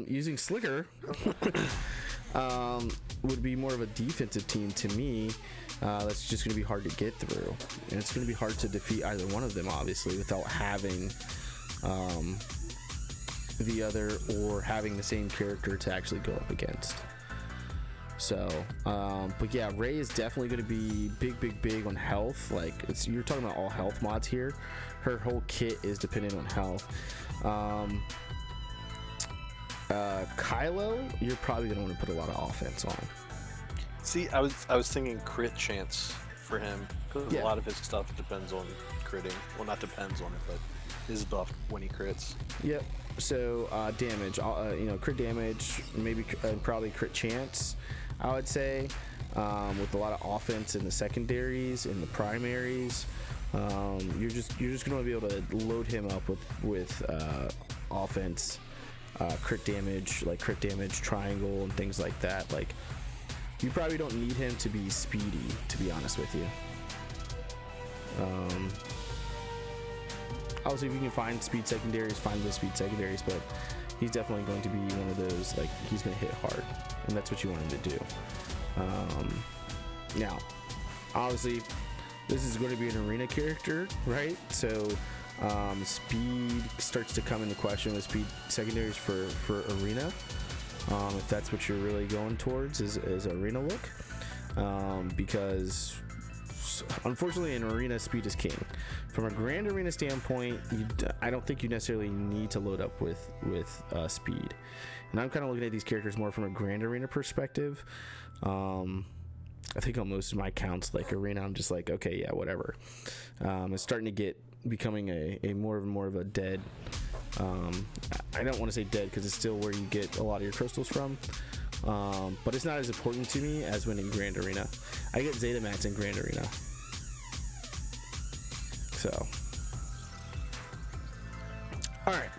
Using Slicker would be more of a defensive team to me. That's just going to be hard to get through, and it's going to be hard to defeat either one of them, obviously, without having the other or having the same character to actually go up against. So, but yeah, Rey is definitely going to be big on health. Like you're talking about all health mods here. Her whole kit is dependent on health. Kylo, you're probably going to want to put a lot of offense on. See, I was thinking crit chance for him because a lot of his stuff depends on critting. Well, not depends on it, but is buffed when he crits. Yep. So damage, crit damage, maybe probably crit chance, I would say, with a lot of offense in the secondaries, in the primaries. You're just going to be able to load him up with offense, crit damage, like crit damage triangle and things like that. Like you probably don't need him to be speedy, to be honest with you. Obviously, if you can find speed secondaries, find those speed secondaries, but he's definitely going to be one of those, like, he's going to hit hard, and that's what you want him to do. Now, obviously, this is going to be an arena character, right? So speed starts to come into question with speed secondaries for arena. If that's what you're really going towards is arena look, because unfortunately in arena, speed is king. From a grand arena standpoint, I don't think you necessarily need to load up with speed, and I'm kind of looking at these characters more from a grand arena perspective. I think on most of my counts, like arena, I'm just like, okay, yeah, whatever. It's starting to becoming a more of a dead. I don't want to say dead because it's still where you get a lot of your crystals from, but it's not as important to me as winning grand arena. I get Zeta mats in grand arena, so all right.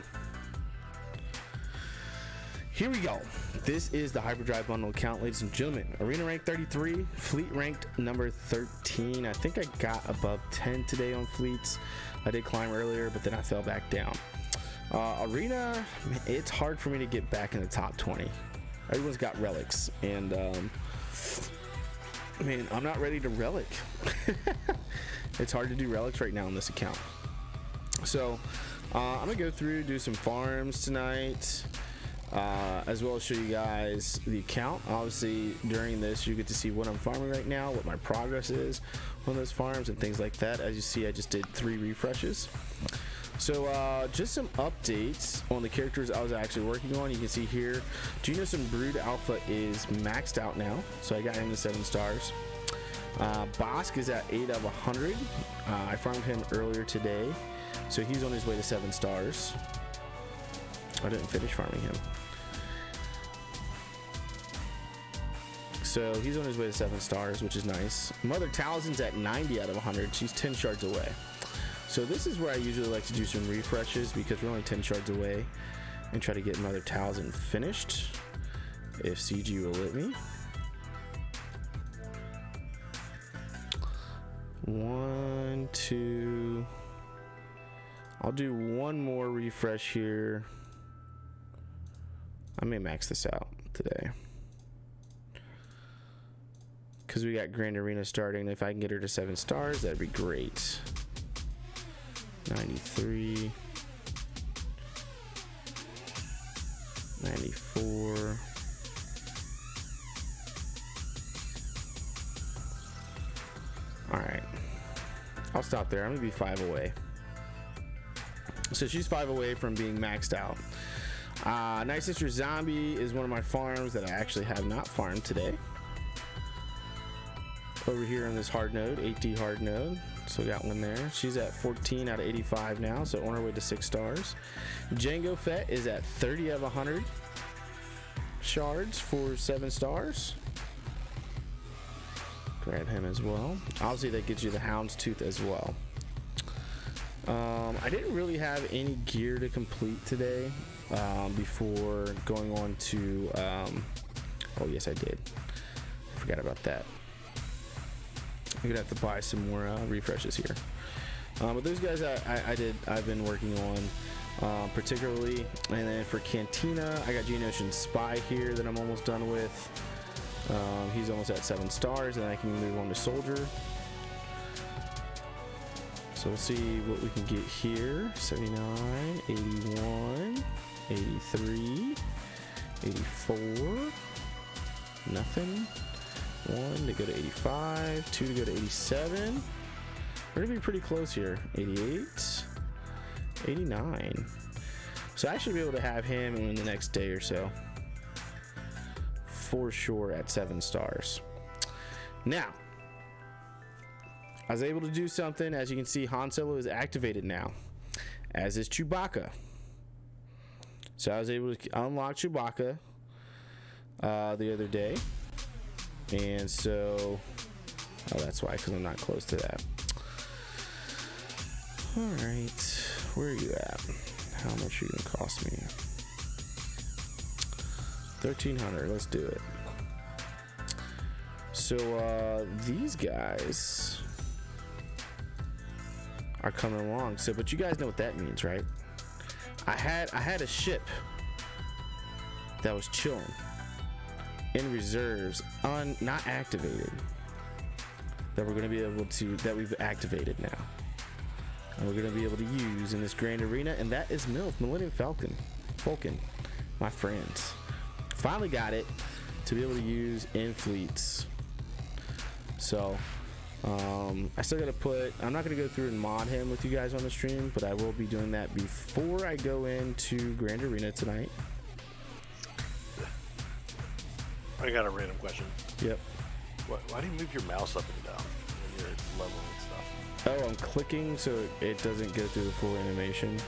Here we go. This is the Hyperdrive bundle account, ladies and gentlemen. Arena rank 33, fleet ranked number 13. I think I got above 10 today on fleets. I did climb earlier, but then I fell back down. Arena, it's hard for me to get back in the top 20. Everyone's got relics, and man, I'm not ready to relic. It's hard to do relics right now on this account. So I'm gonna go through, do some farms tonight. As well as show you guys the account. Obviously during this you get to see what I'm farming right now, what my progress is on those farms and things like that. As you see, I just did 3 refreshes. So just some updates on the characters I was actually working on. You can see here Genius and Brood Alpha is maxed out now, so I got him to 7 stars. Bosk is at 8 of 100. I farmed him earlier today, so he's on his way to 7 stars. I didn't finish farming him. So he's on his way to 7 stars, which is nice. Mother Talzin's at 90 out of 100. She's 10 shards away. So this is where I usually like to do some refreshes, because we're only 10 shards away, and try to get Mother Talzin finished, if CG will let me. 1, 2. I'll do one more refresh here. I may max this out today, because we got Grand Arena starting. If I can get her to 7 stars, that'd be great. 93, 94. All right, I'll stop there. I'm gonna be 5 away. So she's 5 away from being maxed out. Night Sister Zombie is one of my farms that I actually have not farmed today. Over here on this hard node, 8D hard node. So we got one there. She's at 14 out of 85 now, so on her way to 6 stars. Django Fett is at 30 of 100 shards for 7 stars. Grab him as well. Obviously that gives you the Houndstooth as well. I didn't really have any gear to complete today before going on to oh yes, I did. I forgot about that. I'm gonna have to buy some more refreshes here, but those guys I've been working on particularly. And then for Cantina, I got Geonosian Spy here that I'm almost done with. He's almost at 7 stars, and I can move on to Soldier. So we'll see what we can get here. 79, 81, 83, 84, nothing. 1 to go to 85, 2 to go to 87. We're gonna be pretty close here. 88, 89. So I should be able to have him in the next day or so, for sure, at 7 stars. Now, I was able to do something. As you can see, Han Solo is activated now, as is Chewbacca. So I was able to unlock Chewbacca the other day. And so, oh, that's why, because I'm not close to that. All right, where are you at? How much are you gonna cost me? 1,300. Let's do it. So these guys are coming along. So, but you guys know what that means, right? I had a ship that was chilling in reserves, not activated, that we're going to be able to, that we've activated now, and we're going to be able to use in this grand arena, and that is Millennium Falcon, my friends. Finally got it to be able to use in fleets. So I still gotta I'm not gonna go through and mod him with you guys on the stream, but I will be doing that before I go into Grand Arena tonight. I got a random question. Yep. Why do you move your mouse up and down when you're leveling and stuff? Oh, I'm clicking so it doesn't go through the full animation.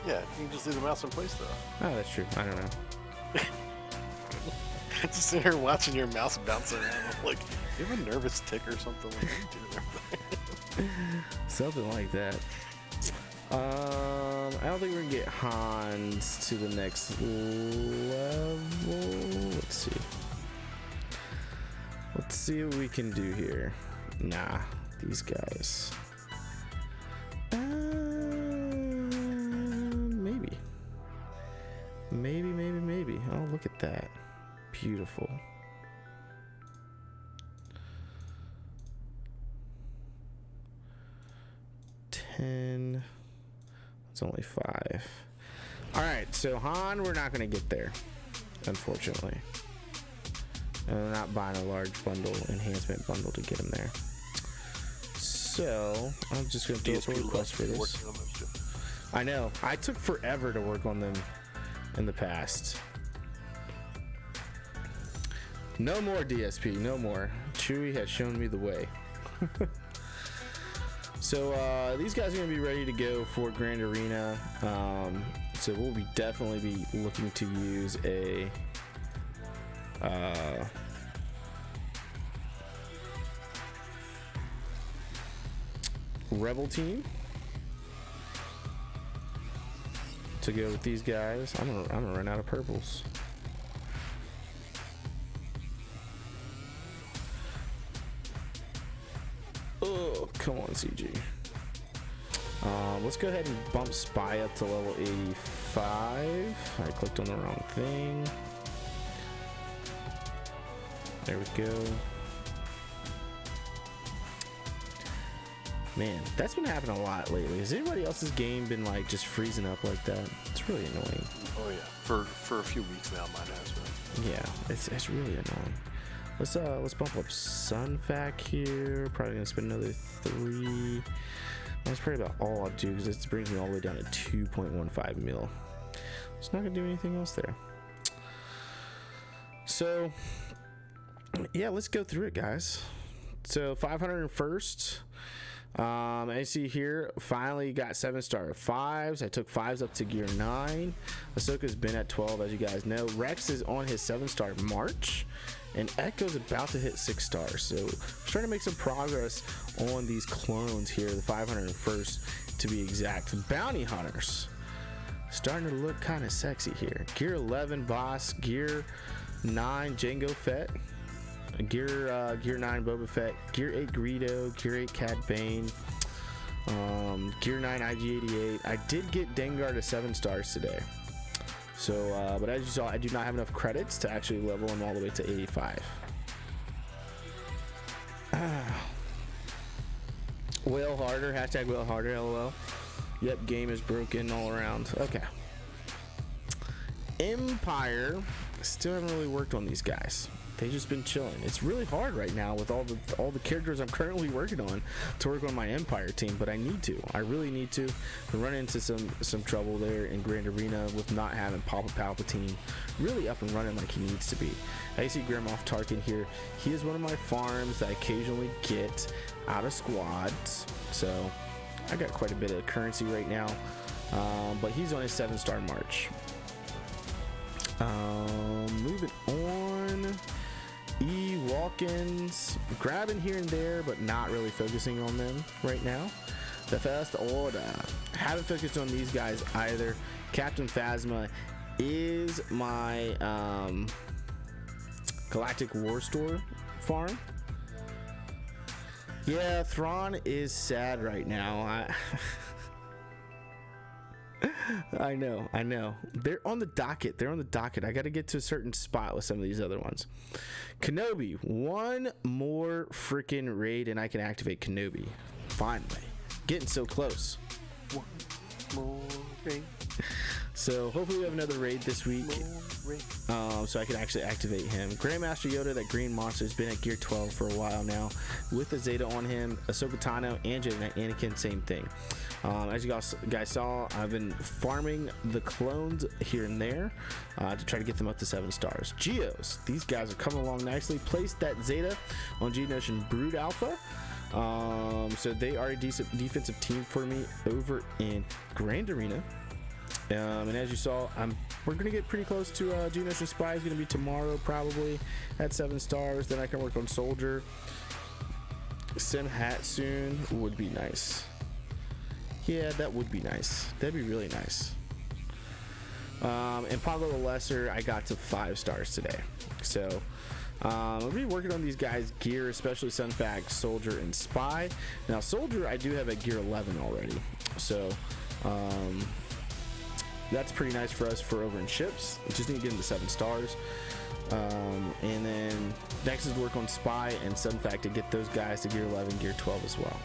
Yeah, you can just leave the mouse in place though. Oh, that's true. I don't know. Just sitting here watching your mouse bounce around. I'm like, you have a nervous tick or something? What are you doing? Something like that. I don't think we're gonna get Hans to the next level. Let's see. Let's see what we can do here. Nah, these guys. Maybe. Oh, look at that. Beautiful. It's only 5. All right, so Han, we're not gonna get there, unfortunately. And we're not buying a large enhancement bundle to get him there. So I'm just gonna do a request for this. I know. I took forever to work on them in the past. No more DSP, no more. Chewie has shown me the way. So these guys are going to be ready to go for Grand Arena. So we'll definitely be looking to use a Rebel team to go with these guys. I'm gonna run out of purples. Oh, come on, CG. Let's go ahead and bump Spy up to level 85. I clicked on the wrong thing. There we go. Man, that's been happening a lot lately. Has anybody else's game been like just freezing up like that? It's really annoying. Oh yeah, for a few weeks now, mine has been. Yeah, it's really annoying. Let's bump up Sunfac here. Probably gonna spend another 3. That's probably about all I'll do because this brings me all the way down to 2.15 mil. It's not gonna do anything else there. So yeah, let's go through it, guys. So 501st. I see here, finally got 7-star 5s. I took 5s up to gear 9. Ahsoka's been at 12, as you guys know. Rex is on his 7-star march, and Echo's about to hit 6 stars. So we're trying to make some progress on these clones here, the 501st to be exact. The bounty hunters starting to look kind of sexy here. Gear 11 Boss, gear 9 Jango Fett, gear 9 Boba Fett, gear 8 Greedo, gear 8 Cad Bane, gear 9 IG-88. I did get Dengar to 7 stars today. So, but as you saw, I do not have enough credits to actually level him all the way to 85. Whale harder, hashtag whale harder, lol. Yep, game is broken all around. Okay. Empire, still haven't really worked on these guys. They've just been chilling. It's really hard right now with all the characters I'm currently working on to work on my Empire team, but I need to. I really need to. I run into some trouble there in Grand Arena with not having Papa Palpatine really up and running like he needs to be. I see Grand Moff Tarkin here. He is one of my farms that I occasionally get out of squads, so I got quite a bit of currency right now, but he's on his 7-star march. Moving on. Walk-ins, grabbing here and there, but not really focusing on them right now. The First Order, haven't focused on these guys either. Captain Phasma is my Galactic War Store farm. Yeah, Thrawn is sad right now. I know. They're on the docket. I got to get to a certain spot with some of these other ones. Kenobi, one more freaking raid and I can activate Kenobi. Finally. Getting so close. One more raid. So hopefully we have another raid this week. So I can actually activate him. Grandmaster Yoda, that green monster, has been at gear 12 for a while now. With the Zeta on him, Ahsoka Tano, and Jedi Knight Anakin, same thing. As you guys saw, I've been farming the clones here and there to try to get them up to 7 stars. Geos, these guys are coming along nicely. Placed that Zeta on Geonosian Brood Alpha. So they are a decent defensive team for me over in Grand Arena. And as you saw, we're going to get pretty close to Geonosian Spy. Is going to be tomorrow probably at 7 stars. Then I can work on Soldier. Sim Hat soon would be nice. Yeah, that would be nice. That'd be really nice. And Pablo the Lesser, I got to 5 stars today. So I'll be working on these guys' gear, especially Sunfact, Soldier, and Spy. Now, Soldier, I do have at gear 11 already. So that's pretty nice for us for over in ships. We just need to get into 7 stars. And then next is work on Spy and Sunfact to get those guys to gear 11, gear 12 as well.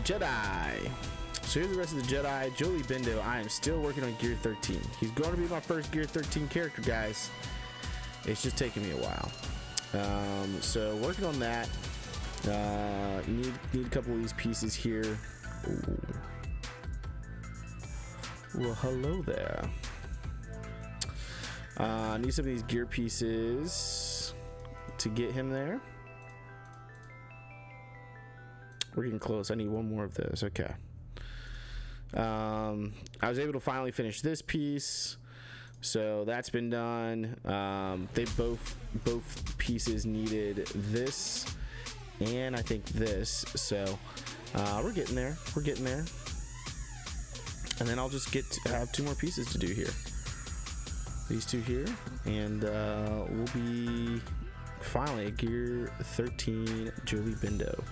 Jedi. So here's the rest of the Jedi. Jolie Bindo, I am still working on gear 13. He's going to be my first gear 13 character, guys. It's just taking me a while. So working on that. Need a couple of these pieces here. Ooh. Well, hello there. Need some of these gear pieces to get him there. We're getting close. I need one more of those. Okay. I was able to finally finish this piece, so that's been done. They both pieces needed this and I think this, so we're getting there. And then I'll just have 2 more pieces to do here. These 2 here, and we'll be finally at gear 13 Jolie Bindo.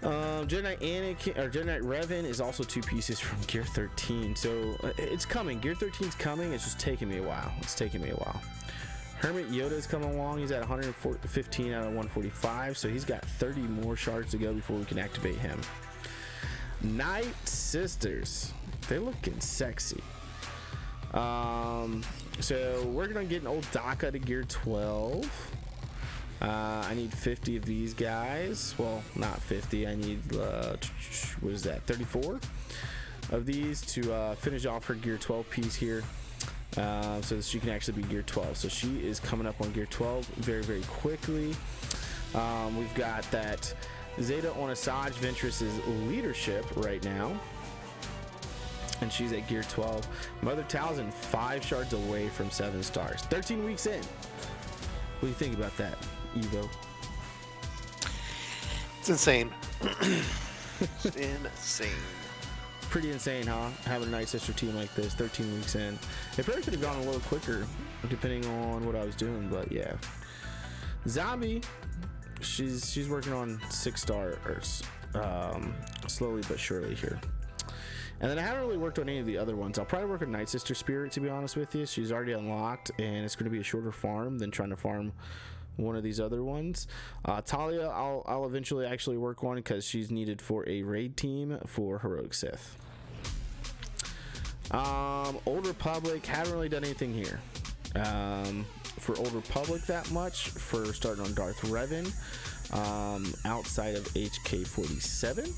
Jedi Knight Anakin, or Jedi Knight Revan, is also 2 pieces from gear 13, so it's coming. Gear 13's coming. It's just taking me a while. Hermit Yoda is coming along. He's at 115 out of 145, so he's got 30 more shards to go before we can activate him. Night Sisters, they're looking sexy. So working on getting old Daka to gear 12. I need 50 of these guys. Well, not 50. I need what is that? 34 of these to finish off her gear 12 piece here, so that she can actually be gear 12. So she is coming up on gear 12 very, very quickly. We've got that Zeta on Asajj Ventress's leadership right now, and she's at gear 12. Mother Talzin 5 shards away from 7 stars. 13 weeks in. What do you think about that, Evo? It's insane. It's insane. Pretty insane, huh? Having a Night Sister team like this 13 weeks in. It probably could have gone a little quicker depending on what I was doing, but yeah. Zombie, she's working on 6 stars, slowly but surely here. And then I haven't really worked on any of the other ones. I'll probably work on Night Sister Spirit, to be honest with you. She's already unlocked, and it's going to be a shorter farm than trying to farm one of these other ones. Talia, I'll eventually actually work on because she's needed for a raid team for Heroic Sith. Old Republic, haven't really done anything here for Old Republic that much for starting on Darth Revan outside of HK47.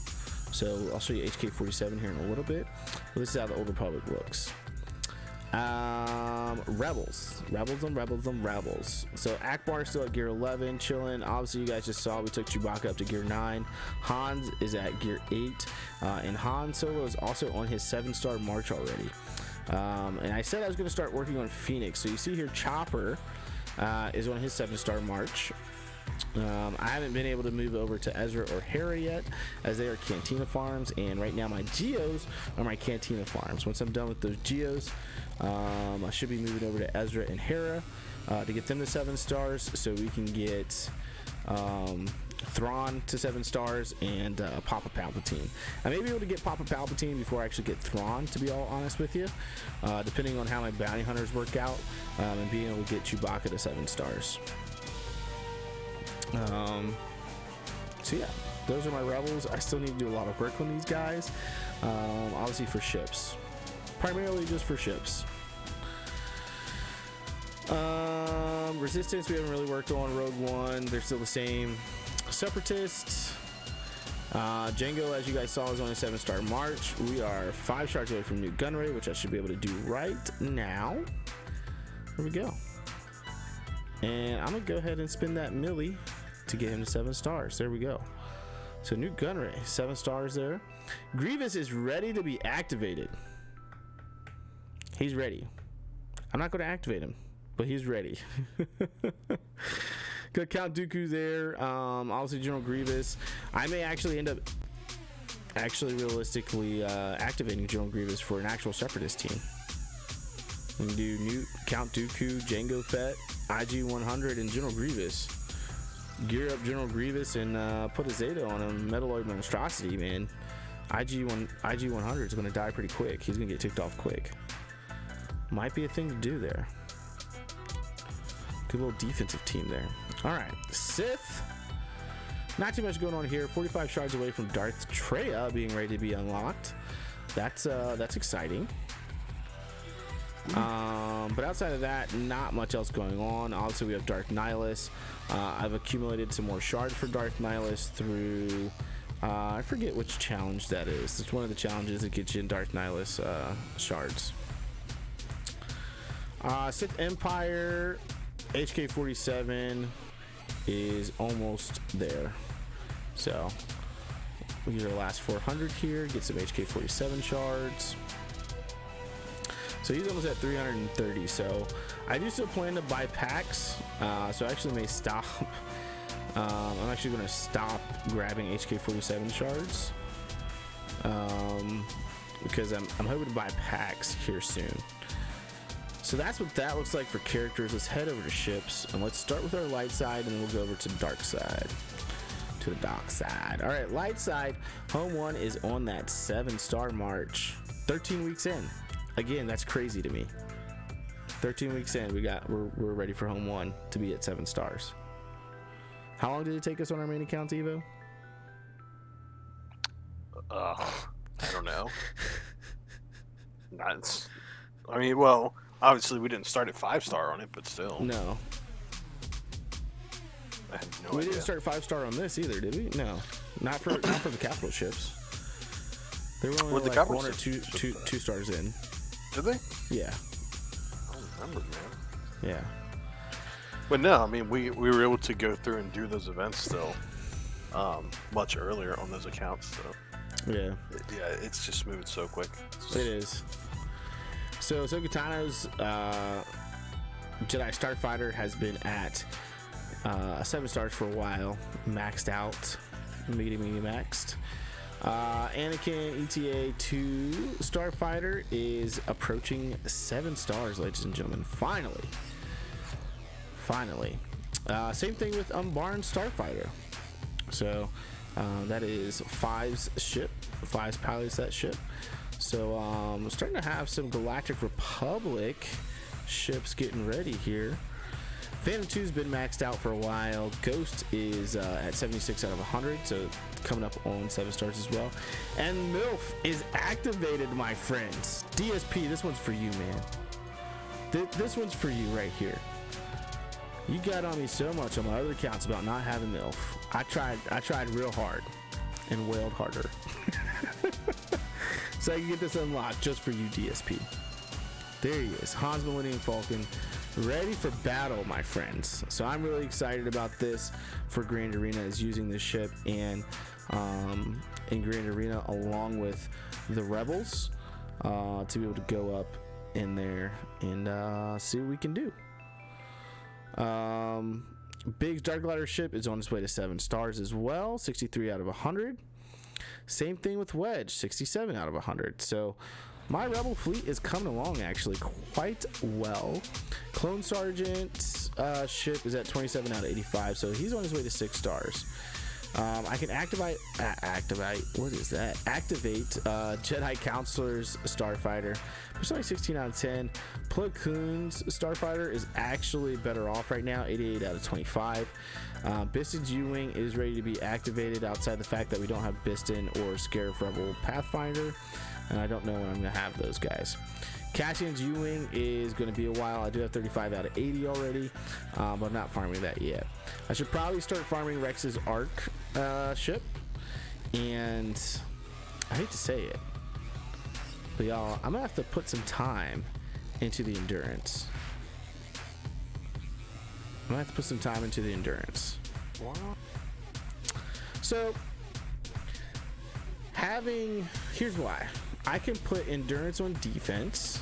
So I'll show you HK47 here in a little bit. This is how the Old Republic looks. Rebels. So Akbar is still at gear 11, chilling. Obviously, you guys just saw we took Chewbacca up to gear 9. Hans is at gear 8, and Han Solo is also on his 7-star march already. And I said I was going to start working on Phoenix. So you see here, Chopper is on his 7-star march. I haven't been able to move over to Ezra or Hera yet, as they are Cantina farms, and right now my Geos are my Cantina farms. Once I'm done with those Geos, I should be moving over to Ezra and Hera to get them to 7 stars, so we can get Thrawn to 7 stars, and Papa Palpatine. I may be able to get Papa Palpatine before I actually get Thrawn, to be all honest with you, depending on how my bounty hunters work out, and being able to get Chewbacca to 7 stars. So yeah, those are my rebels. I still need to do a lot of work on these guys, obviously for ships, primarily just for ships. Resistance we haven't really worked on. Rogue One, they're still the same. Separatists, Django, as you guys saw, is on a 7-star march. We are 5 stars away from new gun rate, which I should be able to do right now. There we go. And I'm gonna go ahead and spin that milli to get him to 7 stars. There we go. So new gun rate, 7 stars there. Grievous is ready to be activated. He's ready. I'm not gonna activate him, but he's ready. Got Count Dooku there. Obviously General Grievous. I may actually end up realistically activating General Grievous for an actual Separatist team. We can do new Count Dooku, Jango Fett, IG-100, and General Grievous. Gear up General Grievous and put a Zeta on him. Metalloid Monstrosity, man. IG-100 is going to die pretty quick. He's going to get ticked off quick. Might be a thing to do there. Good little defensive team there. All right, Sith. Not too much going on here. 45 shards away from Darth Traya being ready to be unlocked. That's exciting. But outside of that, not much else going on. Obviously, we have Darth Nihilus. I've accumulated some more shards for Darth Nihilus through I forget which challenge that is. It's one of the challenges that gets you in Darth Nihilus shards. Sith Empire HK-47 is almost there. So we use our last 400 here, get some HK-47 shards. So he's almost at 330. So I do still plan to buy packs. So I actually may stop. I'm actually going to stop grabbing HK-47 shards because I'm hoping to buy packs here soon. So that's what that looks like for characters. Let's head over to ships and let's start with our light side, and then we'll go over to the dark side. To the dark side. All right, light side. Home 1 is on that 7-star march. 13 weeks in. Again, that's crazy to me. 13 weeks in, we're ready for Home 1 to be at 7 stars. How long did it take us on our main account, Evo? I don't know. I mean, well, obviously we didn't start at 5-star on it, but still. No. I had no idea. We didn't start 5-star on this either, did we? No, not for the capital ships. They were only like 1 or 2 stars in. Did they? Yeah. I don't remember, man. Yeah. But no, I mean, we were able to go through and do those events still much earlier on those accounts. So yeah, it's just moving so quick. It is. So Ahsoka Jedi Starfighter has been at 7 stars for a while, maxed out, medium maxed. Anakin ETA 2 Starfighter is approaching 7 stars, ladies and gentlemen. Finally. Same thing with Umbaran Starfighter. So that is Five's ship. Five's pilots that ship. So we're starting to have some Galactic Republic ships getting ready here. Phantom 2's been maxed out for a while. Ghost is at 76 out of 100, so coming up on 7 stars as well. And MILF is activated, my friends. DSP, this one's for you, man. This one's for you right here. You got on me so much on my other accounts about not having MILF. I tried real hard and wailed harder. So I can get this unlocked just for you, DSP. There he is, Hans Millennium Falcon, ready for battle, my friends. So I'm really excited about this for Grand Arena, is using this ship and in Grand Arena along with the Rebels to be able to go up in there and see what we can do. Big's Dark Glider ship is on its way to 7 stars as well, 63 out of 100. Same thing with Wedge, 67 out of 100. So my Rebel fleet is coming along actually quite well. Clone Sergeant's ship is at 27 out of 85, so he's on his way to 6 stars. I can activate. What is that? Activate Jedi Counselor's Starfighter. It's only 16 out of 10. Plo Koon's Starfighter is actually better off right now. 88 out of 25. Biston's U-Wing is ready to be activated outside the fact that we don't have Biston or Scarif Rebel Pathfinder, and I don't know when I'm going to have those guys. Cassian's U-Wing is going to be a while. I do have 35 out of 80 already, but I'm not farming that yet. I should probably start farming Rex's Arc ship, and I hate to say it, but y'all, I'm going to have to put some time into the Endurance. I'm going to have to put some time into the Endurance. Wow. So, here's why. I can put Endurance on defense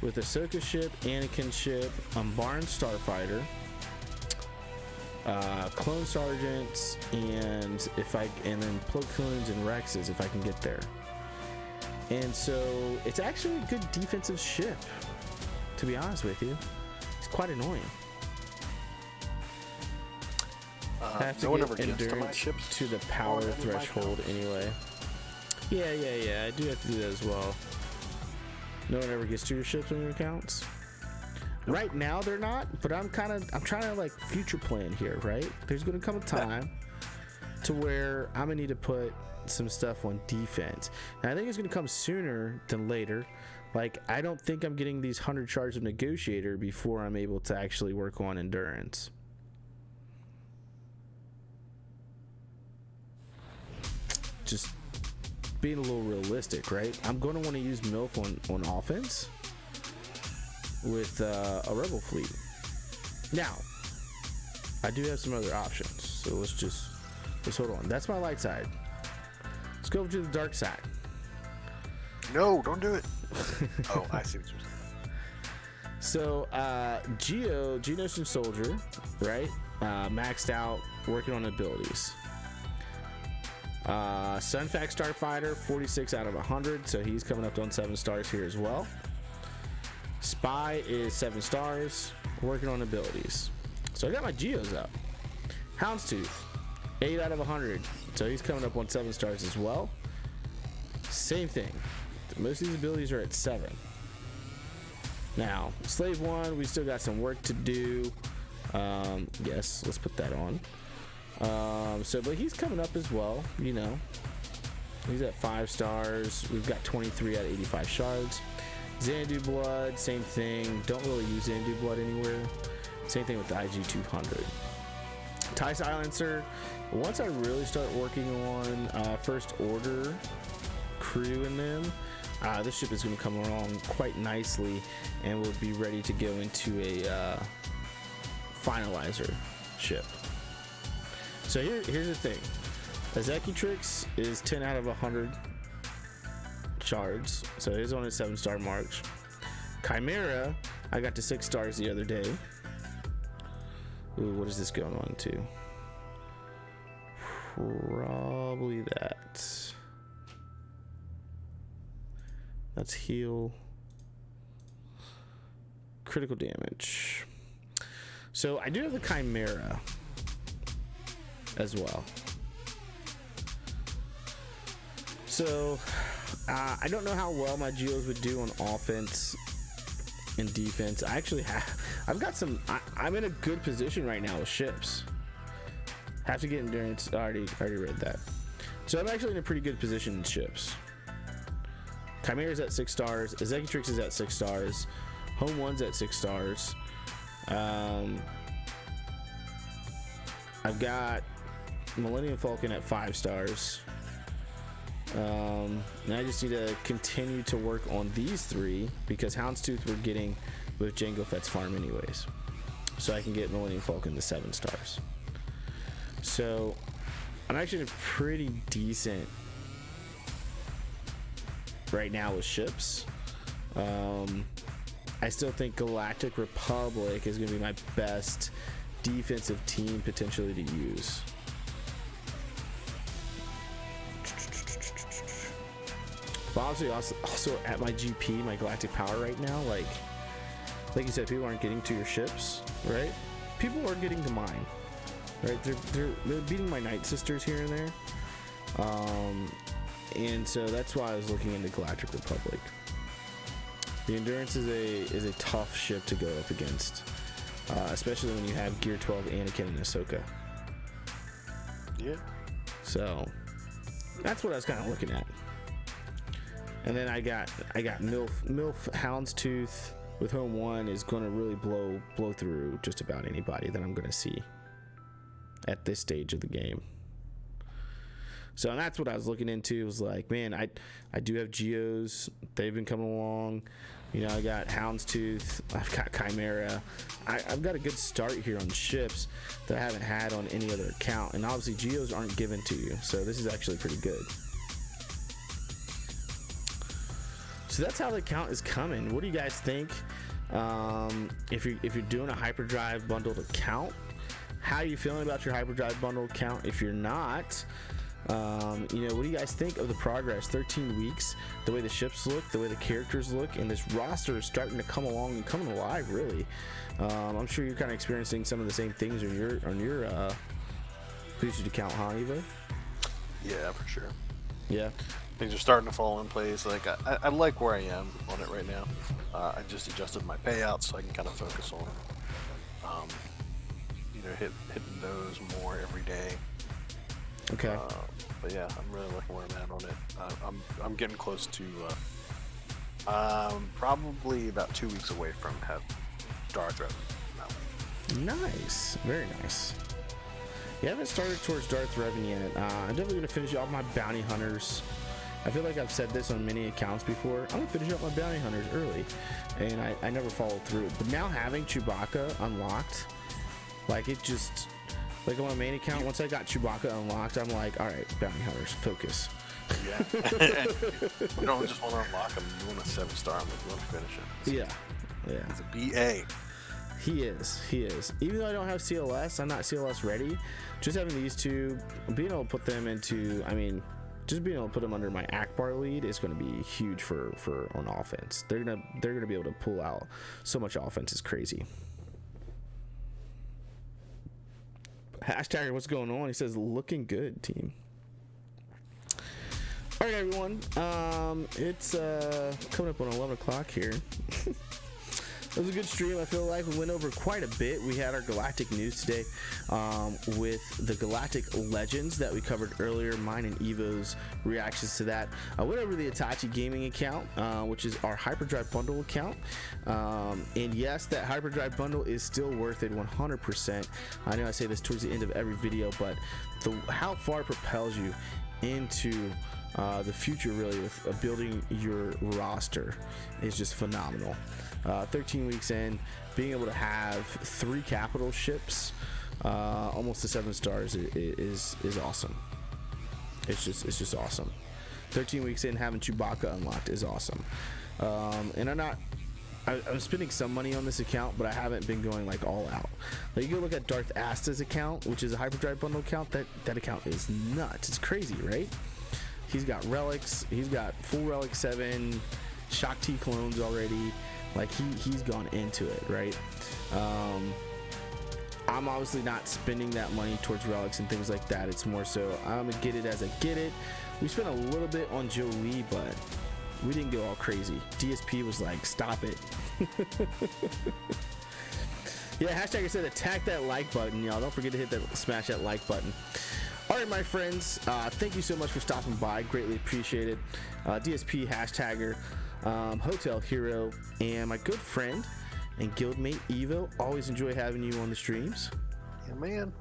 with Ahsoka ship, Anakin ship, Barn Starfighter, Clone Sergeants, and then Plo Koons and Rexes if I can get there. And so it's actually a good defensive ship, to be honest with you. It's quite annoying. I have to get Endurance to the power threshold anyway. Yeah, I do have to do that as well. No one ever gets to your ships on your accounts. Nope. Right now they're not, but I'm trying to like future plan here, right? There's gonna come a time to where I'm gonna need to put some stuff on defense. And I think it's gonna come sooner than later. Like, I don't think I'm getting these 100 shards of Negotiator before I'm able to actually work on Endurance. Just being a little realistic, right? I'm going to want to use MILF on offense with a Rebel fleet. Now, I do have some other options, so let's hold on. That's my light side. Let's go over to the dark side. No, don't do it. Oh, I see what you're saying. So, Geonosian Soldier, right? Maxed out, working on abilities. Sunfax Starfighter, 46 out of 100, so he's coming up on 7 stars here as well. Spy is 7 stars, working on abilities. So I got my Geos up. Houndstooth, 8 out of 100, so he's coming up on 7 stars as well. Same thing. Most of these abilities are at 7. Now, Slave 1, we still got some work to do. Yes, let's put that on. But he's coming up as well, you know. He's at 5 stars. We've got 23 out of 85 shards. Xanadu Blood, same thing. Don't really use Xanadu Blood anywhere. Same thing with the IG 200. TIE Silencer. Once I really start working on First Order crew in them, this ship is going to come along quite nicely and will be ready to go into a finalizer ship. So here's the thing. Executrix is 10 out of 100 shards, so he's on a 7-star march. Chimera, I got to 6 stars the other day. Ooh, what is this going on to? Probably that. Let's heal. Critical damage. So I do have the Chimera as well. So I don't know how well my Geos would do on offense and defense. I've got some. I'm in a good position right now with ships. Have to get Endurance. Already read that. So I'm actually in a pretty good position in ships. Chimera's at 6 stars. Executrix is at 6 stars. Home One's at 6 stars. I've got Millennium Falcon at 5 stars. And I just need to continue to work on these 3 because Houndstooth we're getting with Jango Fett's farm anyways. So I can get Millennium Falcon to 7 stars. So I'm actually in a pretty decent right now with ships. I still think Galactic Republic is going to be my best defensive team potentially to use. But obviously also at my GP, my Galactic Power right now, like you said, people aren't getting to your ships, right? People are getting to mine. right? They're beating my Night Sisters here and there. And so that's why I was looking into Galactic Republic. The Endurance is a tough ship to go up against, especially when you have Gear 12 Anakin and Ahsoka. Yeah. So that's what I was kind of looking at. And then I got MILF Houndstooth with Home 1 is going to really blow through just about anybody that I'm going to see at this stage of the game. So that's what I was looking into. It was like, man, I do have Geos. They've been coming along. You know, I got Houndstooth. I've got Chimera. I've got a good start here on ships that I haven't had on any other account. And obviously, Geos aren't given to you. So this is actually pretty good. So that's how the account is coming. What do you guys think? If you're doing a Hyperdrive bundled account, how are you feeling about your Hyperdrive bundled account? If you're not, what do you guys think of the progress? 13 weeks, the way the ships look, the way the characters look, and this roster is starting to come along and coming alive. Really, I'm sure you're kind of experiencing some of the same things on your boosted account, huh, Evo? Yeah, for sure. Yeah. Things are starting to fall in place. Like I like where I am on it right now. I just adjusted my payouts so I can kind of focus on, hitting those more every day. Okay. But yeah, I'm really liking where I'm at on it. I'm getting close to probably about 2 weeks away from have Darth Revan. Nice, very nice. Yeah, I haven't started towards Darth Revan yet. I'm definitely gonna finish off my bounty hunters. I feel like I've said this on many accounts before. I'm gonna finish up my bounty hunters early, and I never followed through. But now having Chewbacca unlocked, like it just, like on my main account, once I got Chewbacca unlocked, I'm like, all right, bounty hunters, focus. Yeah. You don't just want to unlock him. You want a 7-star him. You want to finish it. Yeah. He's a BA. He is. Even though I don't have CLS, I'm not CLS ready. Just having these two, being able to put them into, just being able to put them under my Akbar lead is going to be huge for on offense. They're gonna be able to pull out so much offense. It's crazy. Hashtag what's going on? He says looking good, team. All right, everyone. It's coming up on 11 o'clock here. It was a good stream. I feel like we went over quite a bit. We had our Galactic news today with the Galactic Legends that we covered earlier, mine and Evo's reactions to that. I went over the Itachi Gaming account, which is our Hyperdrive bundle account. And yes, that Hyperdrive bundle is still worth it 100%. I know I say this towards the end of every video, but how far it propels you into the future really with building your roster is just phenomenal. 13 weeks in, being able to have 3 capital ships, almost to 7 stars is awesome. It's just awesome. 13 weeks in, having Chewbacca unlocked is awesome. And I'm spending some money on this account, but I haven't been going like all out. Like you go look at Darth Asta's account, which is a Hyperdrive bundle account. That account is nuts. It's crazy, right? He's got relics. He's got full relic 7 Shock T clones already. Like he's gone into it, right? I'm obviously not spending that money towards relics and things like that. It's more so I'm gonna get it as I get it. We spent a little bit on Jolie, but we didn't go all crazy. DSP was like, stop it. Yeah, hashtag said attack that like button, y'all. Don't forget to smash that like button. All right, my friends, thank you so much for stopping by. Greatly appreciate it. DSP hashtagger, Hotel Hero, and my good friend and guildmate Evo. Always enjoy having you on the streams. Yeah, man.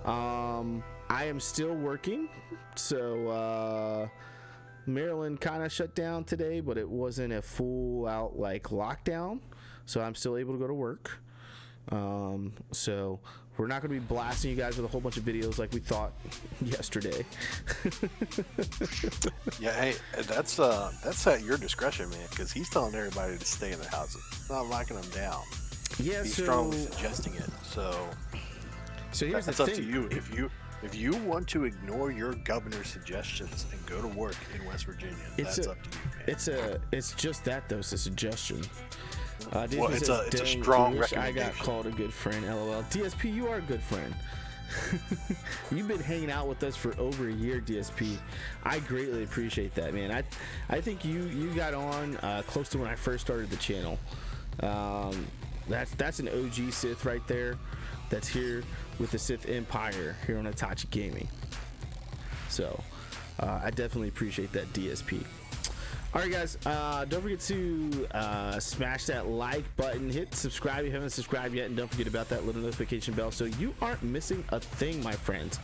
I am still working, so Maryland kind of shut down today, but it wasn't a full out like lockdown, so I'm still able to go to work. So we're not going to be blasting you guys with a whole bunch of videos like we thought yesterday. Yeah, hey, that's at your discretion, man, because he's telling everybody to stay in their houses. He's not locking them down. Yeah, he's so strongly suggesting it. So here's that's the up thing. to you. If you want to ignore your governor's suggestions and go to work in West Virginia, that's up to you, man. It's just that though. It's a suggestion. Well, it's a strong recommendation. I got called a good friend. LOL. DSP, you are a good friend. You've been hanging out with us for over a year, DSP. I greatly appreciate that, man. I think you got on close to when I first started the channel. That's an OG Sith right there. That's here with the Sith Empire here on Itachi Gaming. So I definitely appreciate that, DSP. All right, guys, don't forget to smash that like button, hit subscribe if you haven't subscribed yet, and don't forget about that little notification bell so you aren't missing a thing, my friends.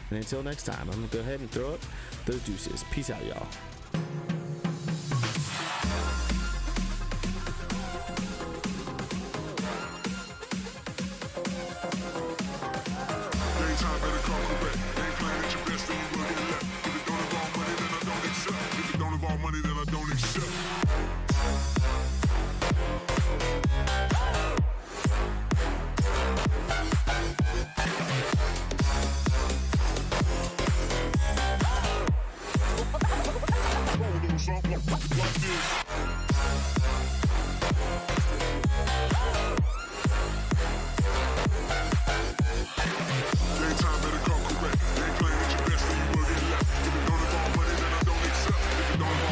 And until next time, I'm gonna go ahead and throw up those deuces. Peace out, y'all.